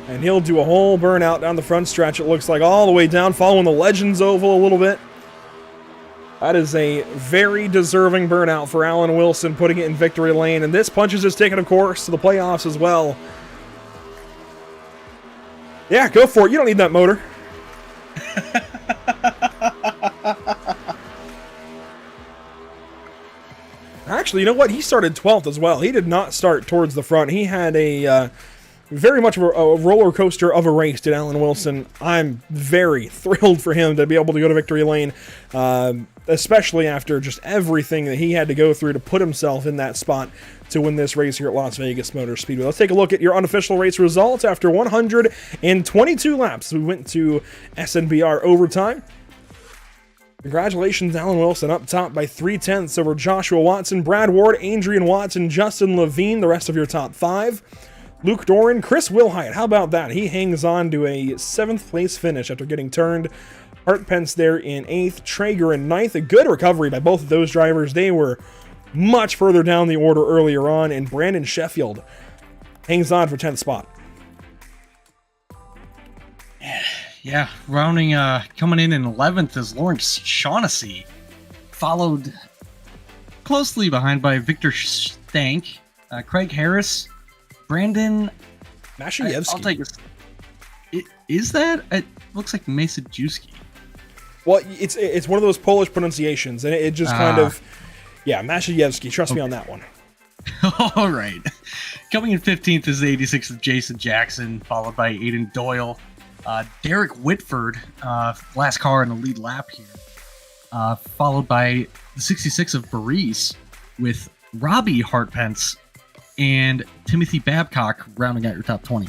And he'll do a whole burnout down the front stretch, it looks like, all the way down, following the Legends Oval a little bit. That is a very deserving burnout for Alan Wilson, putting it in victory lane. And this punches his ticket, of course, to the playoffs as well. Yeah, go for it. You don't need that motor. Actually, you know what? He started 12th as well. He did not start towards the front. He had a very much of a roller coaster of a race, did Alan Wilson. I'm very thrilled for him to be able to go to victory lane, especially after just everything that he had to go through to put himself in that spot to win this race here at Las Vegas Motor Speedway. Let's take a look at your unofficial race results after 122 laps. We went to SNBR overtime. Congratulations, Alan Wilson, up top by 3/10 over Joshua Watson, Brad Ward, Adrian Watson, Justin Levine, the rest of your top 5. Luke Doran, Chris Wilhite, how about that? He hangs on to a 7th place finish after getting turned. Hart Pence there in 8th, Traeger in 9th. A good recovery by both of those drivers. They were much further down the order earlier on, and Brandon Sheffield hangs on for 10th spot. Yeah, rounding, coming in 11th is Lawrence Shaughnessy, followed closely behind by Victor Stank, Craig Harris, Brandon Mashayevsky. I'll take this. Is that? It looks like Masajewski. Well, it's one of those Polish pronunciations, and it just kind of... Yeah, Mashayevsky, trust me on that one. All right. Coming in 15th is the 86 of Jason Jackson, followed by Aiden Doyle. Derek Whitford, last car in the lead lap here, followed by the 66 of Baris with Robbie Hartpence and Timothy Babcock rounding out your top 20.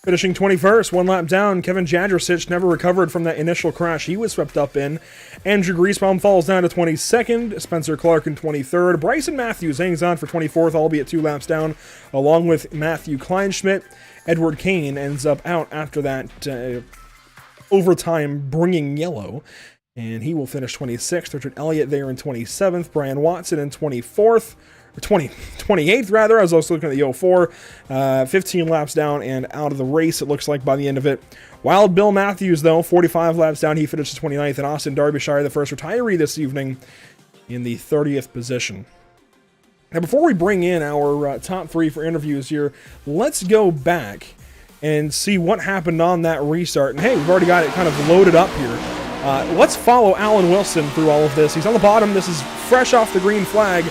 Finishing 21st, one lap down, Kevin Jadrosich never recovered from that initial crash he was swept up in. Andrew Griesbaum falls down to 22nd, Spencer Clark in 23rd. Bryson Matthews hangs on for 24th, albeit 2 laps down, along with Matthew Kleinschmidt. Edward Kane ends up out after that overtime bringing yellow, and he will finish 26th. Richard Elliott there in 27th. Brian Watson in 24th. 28th rather. I was also looking at the 04. 15 laps down and out of the race, it looks like, by the end of it. Wild Bill Matthews, though, 45 laps down. He finishes 29th. And Austin Derbyshire, the first retiree this evening, in the 30th position. Now, before we bring in our top 3 for interviews here, let's go back and see what happened on that restart. And hey, we've already got it kind of loaded up here. Let's follow Alan Wilson through all of this. He's on the bottom. This is fresh off the green flag.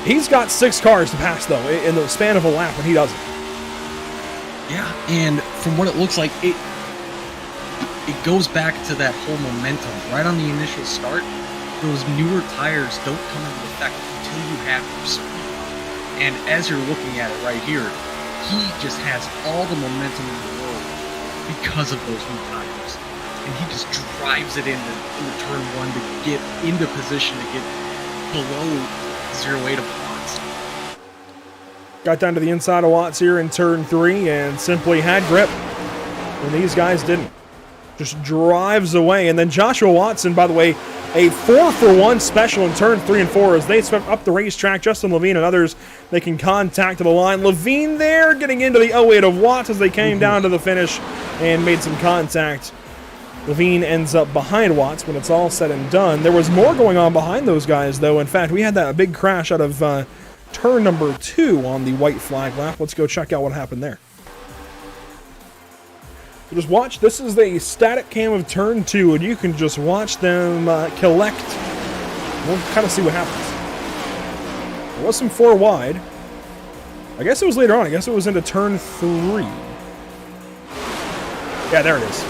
He's got 6 cars to pass, though, in the span of a lap, and he doesn't. Yeah, and from what it looks like, it goes back to that whole momentum. Right on the initial start, those newer tires don't come into effect until you have your speed. And as you're looking at it right here, he just has all the momentum in the world because of those new tires. And he just drives it into turn 1 to get into position to get below 0.8 of Watts. Got down to the inside of Watts here in turn 3 and simply had grip. And these guys didn't. Just drives away. And then Joshua Watson, by the way, a 4-for-1 special in turn 3 and 4 as they swept up the racetrack. Justin Levine and others making contact to the line. Levine there getting into the 0.8 of Watts as they came down to the finish and made some contact. Levine ends up behind Watts when it's all said and done. There was more going on behind those guys, though. In fact, we had that big crash out of turn number 2 on the white flag lap. Let's go check out what happened there. So just watch. This is the static cam of turn 2, and you can just watch them collect. We'll kind of see what happens. There was some 4 wide. I guess it was later on. I guess it was into turn 3. Yeah, there it is.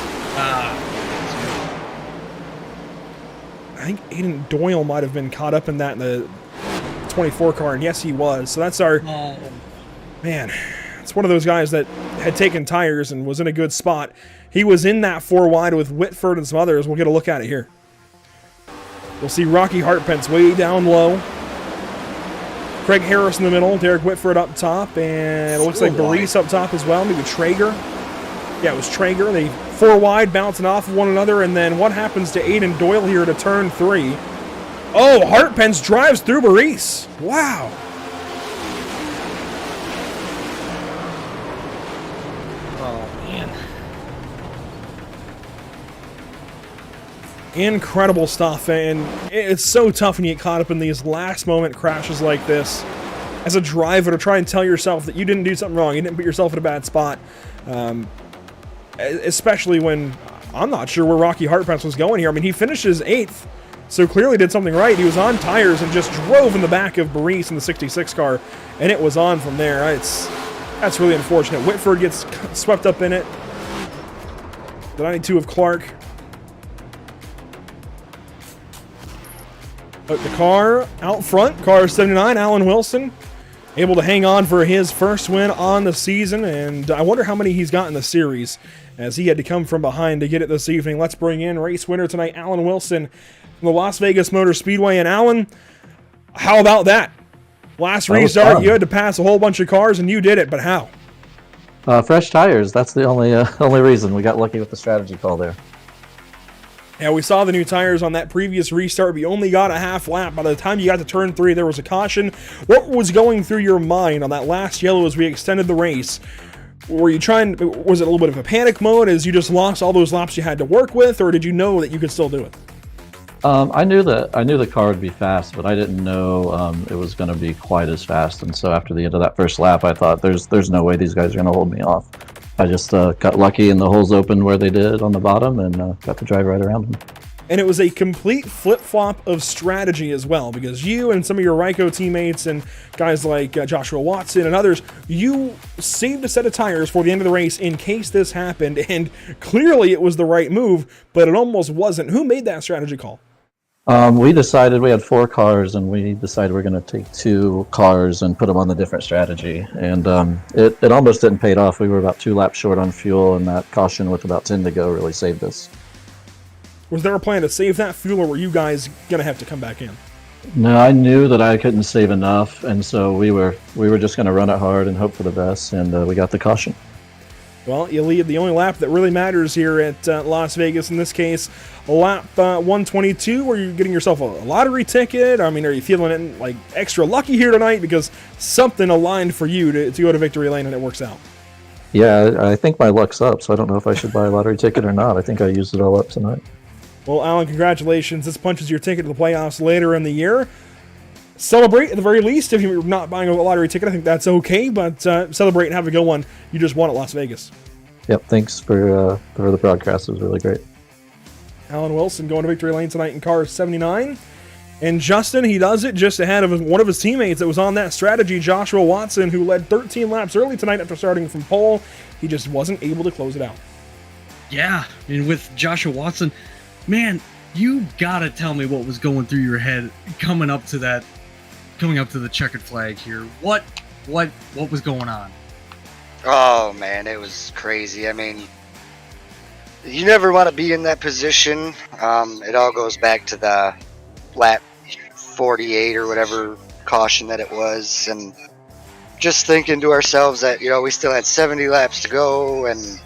I think Aiden Doyle might have been caught up in that in the 24 car, and yes, he was. So that's our... Man, it's one of those guys that had taken tires and was in a good spot. He was in that 4 wide with Whitford and some others. We'll get a look at it here. We'll see Rocky Hartpence way down low. Craig Harris in the middle. Derek Whitford up top. And it looks like Baris up top as well. Maybe Traeger. Yeah, it was Traeger. They 4 wide, bouncing off of one another. And then what happens to Aiden Doyle here to turn 3? Oh, Hartpence drives through Baris. Wow. Incredible stuff, and it's so tough when you get caught up in these last-moment crashes like this. As a driver, to try and tell yourself that you didn't do something wrong, you didn't put yourself in a bad spot, especially when I'm not sure where Rocky Hartpants was going here. I mean, he finishes 8th, so clearly did something right. He was on tires and just drove in the back of Baris in the 66 car, and it was on from there. That's really unfortunate. Whitford gets swept up in it. The 92 of Clark. But the car out front, car 79, Alan Wilson, able to hang on for his first win on the season, and I wonder how many he's got in the series, as he had to come from behind to get it this evening. Let's bring in race winner tonight, Alan Wilson, from the Las Vegas Motor Speedway. And Alan, how about that? Last restart, you had to pass a whole bunch of cars, and you did it, but how? Fresh tires. That's the only reason. We got lucky with the strategy call there. Yeah, we saw the new tires on that previous restart, but you only got a half lap. By the time you got to turn 3, there was a caution. What was going through your mind on that last yellow as we extended the race? Was it a little bit of a panic mode as you just lost all those laps you had to work with, or did you know that you could still do it? I knew the car would be fast, but I didn't know it was going to be quite as fast. And so after the end of that first lap, I thought there's no way these guys are going to hold me off. I just got lucky and the holes opened where they did on the bottom, and got to drive right around them. And it was a complete flip-flop of strategy as well, because you and some of your Ryko teammates and guys like Joshua Watson and others, you saved a set of tires for the end of the race in case this happened, and clearly it was the right move, but it almost wasn't. Who made that strategy call? We decided we had 4 cars, and we decided we're going to take 2 cars and put them on the different strategy. And it almost didn't pay off. We were about 2 laps short on fuel, and that caution with about 10 to go really saved us. Was there a plan to save that fuel, or were you guys going to have to come back in? No, I knew that I couldn't save enough, and so we were just going to run it hard and hope for the best, and we got the caution. Well, you lead the only lap that really matters here at Las Vegas, in this case, lap 122, where you're getting yourself a lottery ticket. I mean, are you feeling it like extra lucky here tonight because something aligned for you to go to victory lane and it works out? Yeah, I think my luck's up, so I don't know if I should buy a lottery ticket or not. I think I used it all up tonight. Well, Alan, congratulations. This punches your ticket to the playoffs later in the year. Celebrate at the very least. If you're not buying a lottery ticket, I think that's okay, but celebrate and have a good one. You just won at Las Vegas. Yep, thanks for the broadcast. It was really great. Alan Wilson going to victory lane tonight in car 79. And Justin, he does it just ahead of one of his teammates that was on that strategy, Joshua Watson, who led 13 laps early tonight after starting from pole. He just wasn't able to close it out. Yeah, and with Joshua Watson, man, you gotta tell me what was going through your head coming up to the checkered flag here. What was going on? Oh man, it was crazy. I mean, you never want to be in that position. It all goes back to the lap 48 or whatever caution that it was, and just thinking to ourselves that, we still had 70 laps to go and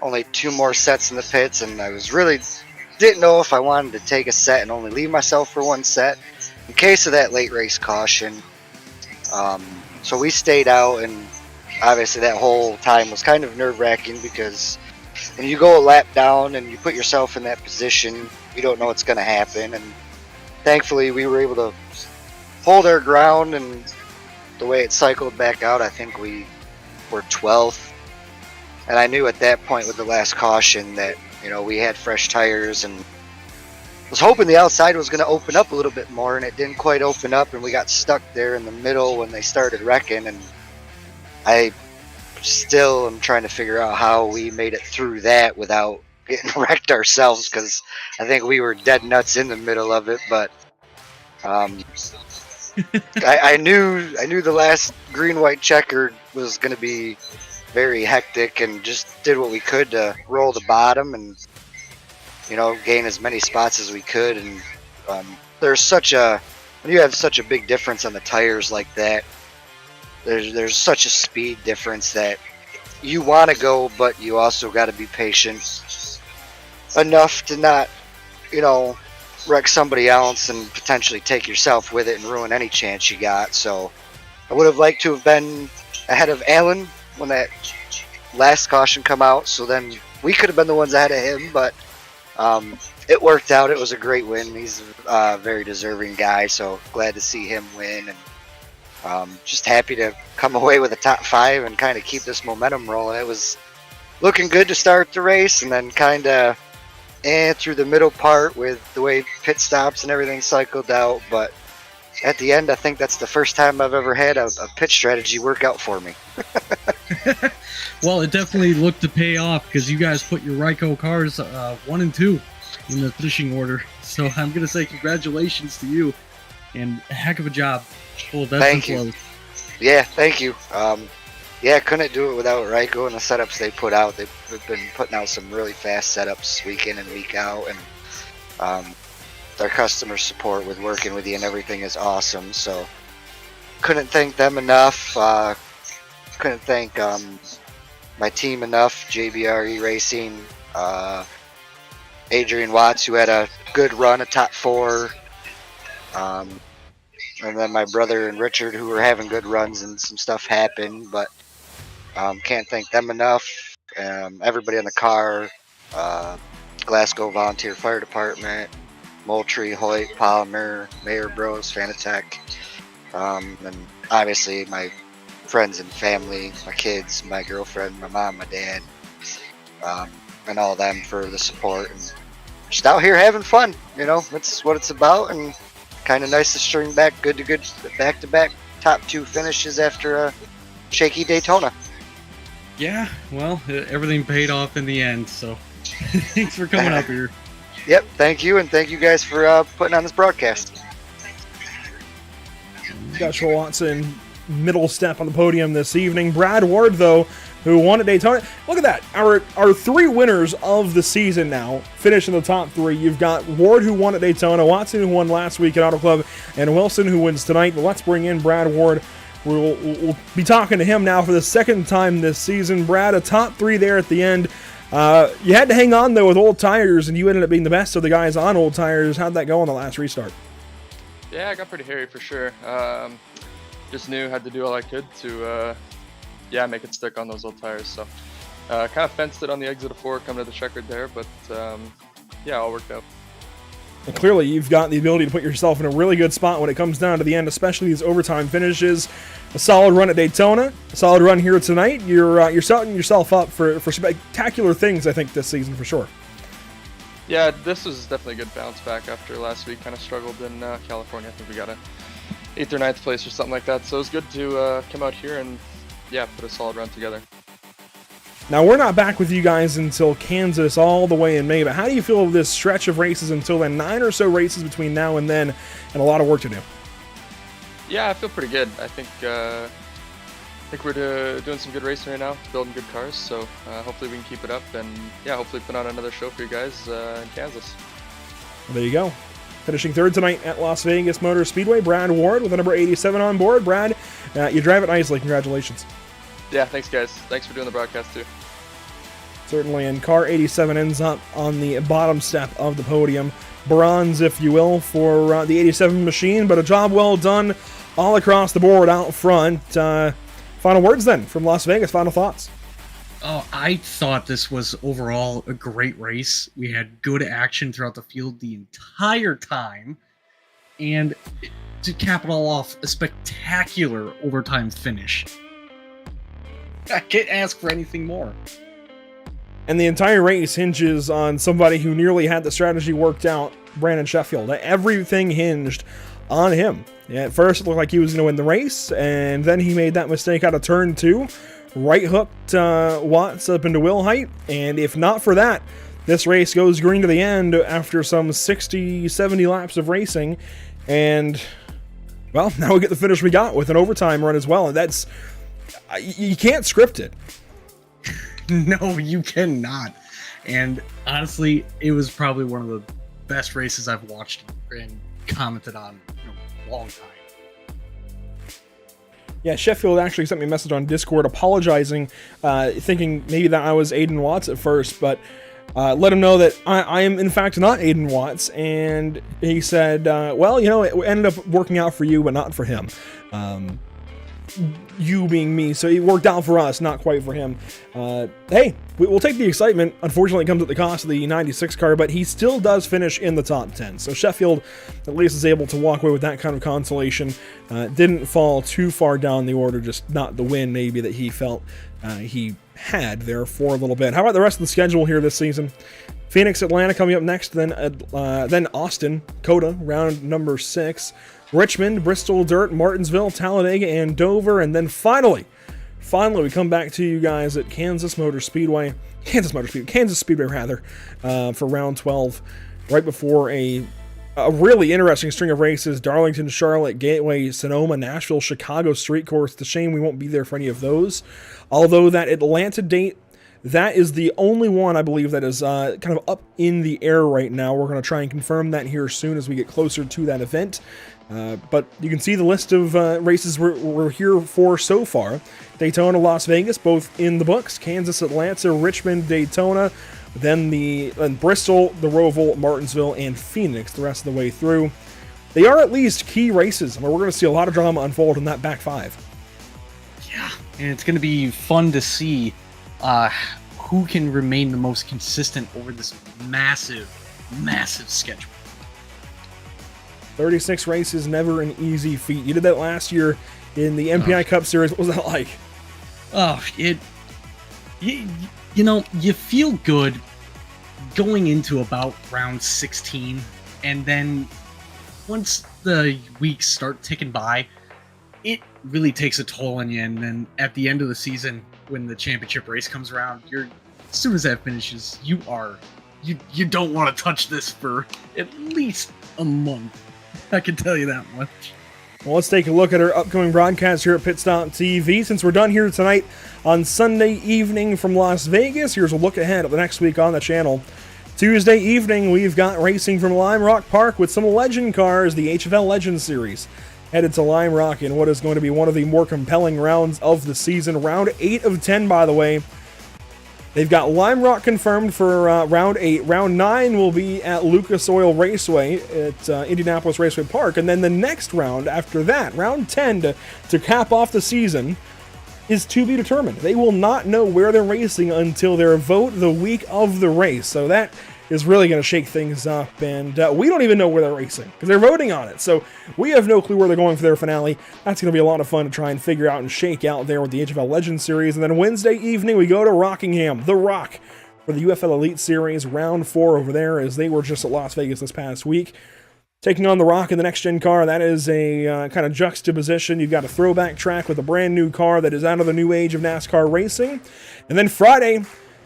only 2 more sets in the pits, and I was really didn't know if I wanted to take a set and only leave myself for 1 set in case of that late race caution. So we stayed out, and obviously that whole time was kind of nerve-wracking because when you go a lap down and you put yourself in that position, you don't know what's going to happen. And thankfully we were able to hold our ground, and the way it cycled back out, I think we were 12th. And I knew at that point with the last caution that, we had fresh tires, and was hoping the outside was going to open up a little bit more, and it didn't quite open up, and we got stuck there in the middle when they started wrecking. And I still am trying to figure out how we made it through that without getting wrecked ourselves, because I think we were dead nuts in the middle of it. But I knew the last green-white checkered was going to be very hectic, and just did what we could to roll the bottom and gain as many spots as we could. And when you have such a big difference on the tires like that, there's such a speed difference that you want to go, but you also got to be patient enough to not wreck somebody else and potentially take yourself with it and ruin any chance you got. So I would have liked to have been ahead of Alan when that last caution come out, so then we could have been the ones ahead of him. But It worked out. It was a great win. He's a very deserving guy, so glad to see him win, and just happy to come away with a top 5 and kind of keep this momentum rolling. It was looking good to start the race, and then kind of through the middle part with the way pit stops and everything cycled out, but at the end, I think that's the first time I've ever had a pit strategy work out for me. Well, it definitely looked to pay off because you guys put your Ryko cars 1 and 2 in the finishing order. So I'm going to say congratulations to you and a heck of a job. Full of ebbs and flows. Yeah, thank you. Yeah, couldn't do it without Ryko and the setups they put out. They've been putting out some really fast setups week in and week out, and their customer support with working with you and everything is awesome. So couldn't thank them enough. Couldn't thank my team enough. JBRE Racing, Adrian Watts, who had a good run, a top 4. And then my brother and Richard, who were having good runs, and some stuff happened, but can't thank them enough. Everybody in the car, Glasgow Volunteer Fire Department, Moultrie, Hoyt, Polymer, Mayor Bros, Fanatec, and obviously my friends and family, my kids, my girlfriend, my mom, my dad, and all of them for the support. And just out here having fun, that's what it's about, and kind of nice to string back good back-to-back top 2 finishes after a shaky Daytona. Yeah, well, everything paid off in the end, so thanks for coming up here. Yep, thank you, and thank you guys for putting on this broadcast. Joshua Watson, middle step on the podium this evening. Brad Ward, though, who won at Daytona. Look at that. Our 3 winners of the season now finish in the top 3. You've got Ward, who won at Daytona, Watson, who won last week at Auto Club, and Wilson, who wins tonight. But let's bring in Brad Ward. We'll be talking to him now for the second time this season. Brad, a top 3 there at the end. You had to hang on, though, with old tires, and you ended up being the best of the guys on old tires. How'd that go on the last restart? Yeah, I got pretty hairy for sure. Just had to do all I could to make it stick on those old tires. So kind of fenced it on the exit of 4 coming to the checkered there, but all worked out. And clearly, you've got the ability to put yourself in a really good spot when it comes down to the end, especially these overtime finishes. A solid run at Daytona, a solid run here tonight. You're setting yourself up for spectacular things, I think, this season for sure. Yeah, this was definitely a good bounce back after last week. Kind of struggled in California. I think we got a 8th or 9th place or something like that. So it was good to come out here and put a solid run together. Now, we're not back with you guys until Kansas all the way in May, but how do you feel this stretch of races until then? 9 or so races between now and then, and a lot of work to do. Yeah, I feel pretty good. I think we're doing some good racing right now, building good cars, so hopefully we can keep it up, and hopefully put on another show for you guys in Kansas. Well, there you go. Finishing 3rd tonight at Las Vegas Motor Speedway, Brad Ward with the number 87 on board. Brad, you drive it nicely. Congratulations. Yeah, thanks guys. Thanks for doing the broadcast too. Certainly, and car 87 ends up on the bottom step of the podium. Bronze, if you will, for the 87 machine, but a job well done all across the board out front. Final words then from Las Vegas, final thoughts. Oh, I thought this was overall a great race. We had good action throughout the field the entire time. And to cap it all off, a spectacular overtime finish. I can't ask for anything more. And the entire race hinges on somebody who nearly had the strategy worked out, Brandon Sheffield. Everything hinged on him. At first, it looked like he was going to win the race, and then he made that mistake out of turn 2. Right hooked Watts up into wheel height, and if not for that, this race goes green to the end after some 60, 70 laps of racing, and, well, now we get the finish we got with an overtime run as well, and that's... You can't script it. No, you cannot. And honestly, it was probably one of the best races I've watched and commented on in a long time. Yeah, Sheffield actually sent me a message on Discord apologizing, thinking maybe that I was Aiden Watts at first, but let him know that I am in fact not Aiden Watts, and he said, well, it ended up working out for you, but not for him. you being me, so it worked out for us, not quite for him. Hey, we'll take the excitement. Unfortunately, it comes at the cost of the 96 car, but he still does finish in the top 10. So Sheffield at least is able to walk away with that kind of consolation. Didn't fall too far down the order, just not the win maybe that he felt he had there for a little bit. How about the rest of the schedule here this season? Phoenix, Atlanta coming up next, then Austin, Coda, round number 6. Richmond, Bristol, Dirt, Martinsville, Talladega, and Dover. And then finally, we come back to you guys at Kansas Speedway for round 12, right before a really interesting string of races. Darlington, Charlotte, Gateway, Sonoma, Nashville, Chicago street course. It's a shame we won't be there for any of those. Although that Atlanta date, that is the only one I believe that is kind of up in the air right now. We're going to try and confirm that here soon as we get closer to that event. But you can see the list of races we're here for so far. Daytona, Las Vegas, both in the books. Kansas, Atlanta, Richmond, Daytona. Then Bristol, the Roval, Martinsville, and Phoenix the rest of the way through. They are at least key races. I mean, we're going to see a lot of drama unfold in that back 5. Yeah, and it's going to be fun to see who can remain the most consistent over this massive schedule. 36 races, never an easy feat. You did that last year in the MPI Cup Series. What was that like? Oh, you know, you feel good going into about round 16, and then once the weeks start ticking by, it really takes a toll on you. And then at the end of the season, when the championship race comes around, as soon as that finishes, you don't want to touch this for at least a month. I can tell you that much. Well, let's take a look at our upcoming broadcast here at Pit Stop TV. Since we're done here tonight on Sunday evening from Las Vegas, here's a look ahead of the next week on the channel. Tuesday evening, we've got racing from Lime Rock Park with some legend cars, the HFL Legend Series. Headed to Lime Rock in what is going to be one of the more compelling rounds of the season. Round 8 of 10, by the way. They've got Lime Rock confirmed for round 8. Round 9 will be at Lucas Oil Raceway at Indianapolis Raceway Park. And then the next round after that, round 10 to cap off the season, is to be determined. They will not know where they're racing until their vote the week of the race. So that is really going to shake things up. And we don't even know where they're racing because they're voting on it. So we have no clue where they're going for their finale. That's going to be a lot of fun to try and figure out and shake out there with the HFL Legends Series. And then Wednesday evening, we go to Rockingham, The Rock, for the UFL Elite Series, round 4 over there, as they were just at Las Vegas this past week. Taking on The Rock in the next-gen car, that is a kind of juxtaposition. You've got a throwback track with a brand-new car that is out of the new age of NASCAR racing. And then Friday,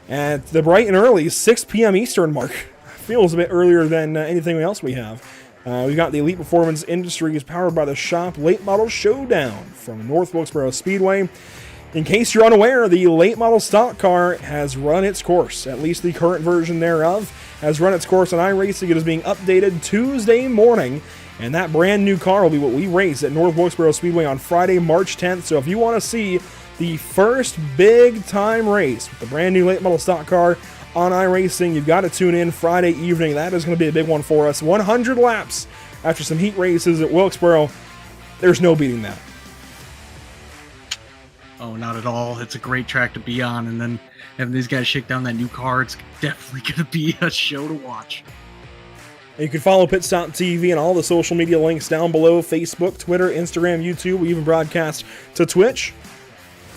at the bright and early 6 p.m. Eastern mark. Feels a bit earlier than anything else we have. We've got the Elite Performance Industries powered by the Shop Late Model Showdown from North Wilkesboro Speedway. In case you're unaware, the late model stock car has run its course. At least the current version thereof has run its course on iRacing. It is being updated Tuesday morning, and that brand new car will be what we race at North Wilkesboro Speedway on Friday, March 10th. So if you want to see the first big-time race with the brand new late model stock car on iRacing, you've got to tune in Friday evening. That is going to be a big one for us. 100 laps after some heat races at Wilkesboro. There's no beating that. Oh, not at all. It's a great track to be on, and then having these guys shake down that new car, it's definitely going to be a show to watch. And you can follow Pit Stop TV and all the social media links down below: Facebook, Twitter, Instagram, YouTube. We even broadcast to Twitch.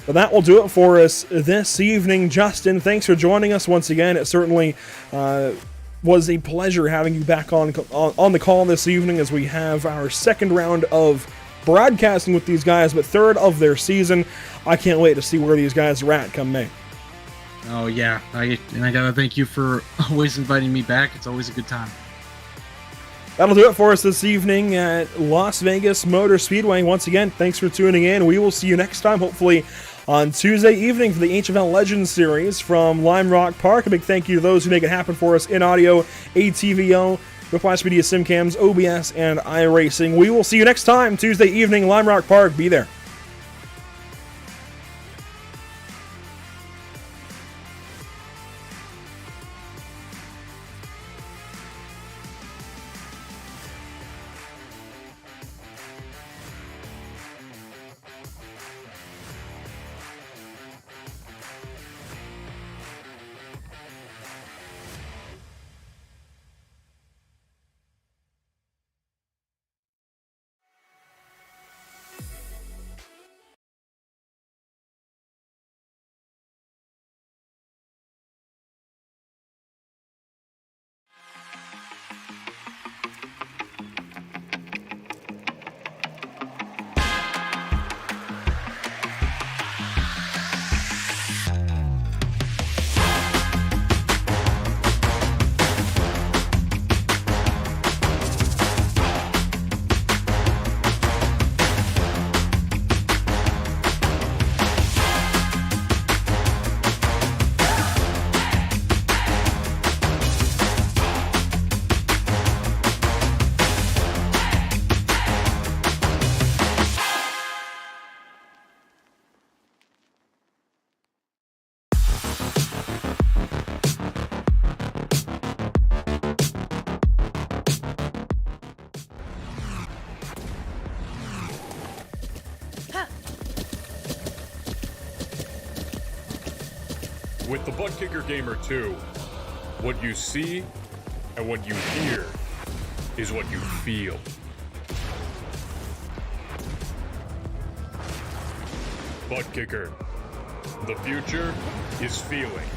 But that will do it for us this evening. Justin, thanks for joining us once again. It certainly was a pleasure having you back on the call this evening as we have our second round of broadcasting with these guys, but third of their season. I can't wait to see where these guys are at come May. Oh, yeah. I got to thank you for always inviting me back. It's always a good time. That'll do it for us this evening at Las Vegas Motor Speedway. Once again, thanks for tuning in. We will see you next time, hopefully on Tuesday evening for the HFL Legends Series from Lime Rock Park. A big thank you to those who make it happen for us in audio, ATVO, Whiplash Media, SimCams, OBS, and iRacing. We will see you next time, Tuesday evening, Lime Rock Park. Be there. With the Buttkicker Gamer 2, what you see and what you hear is what you feel. Buttkicker. The future is feeling.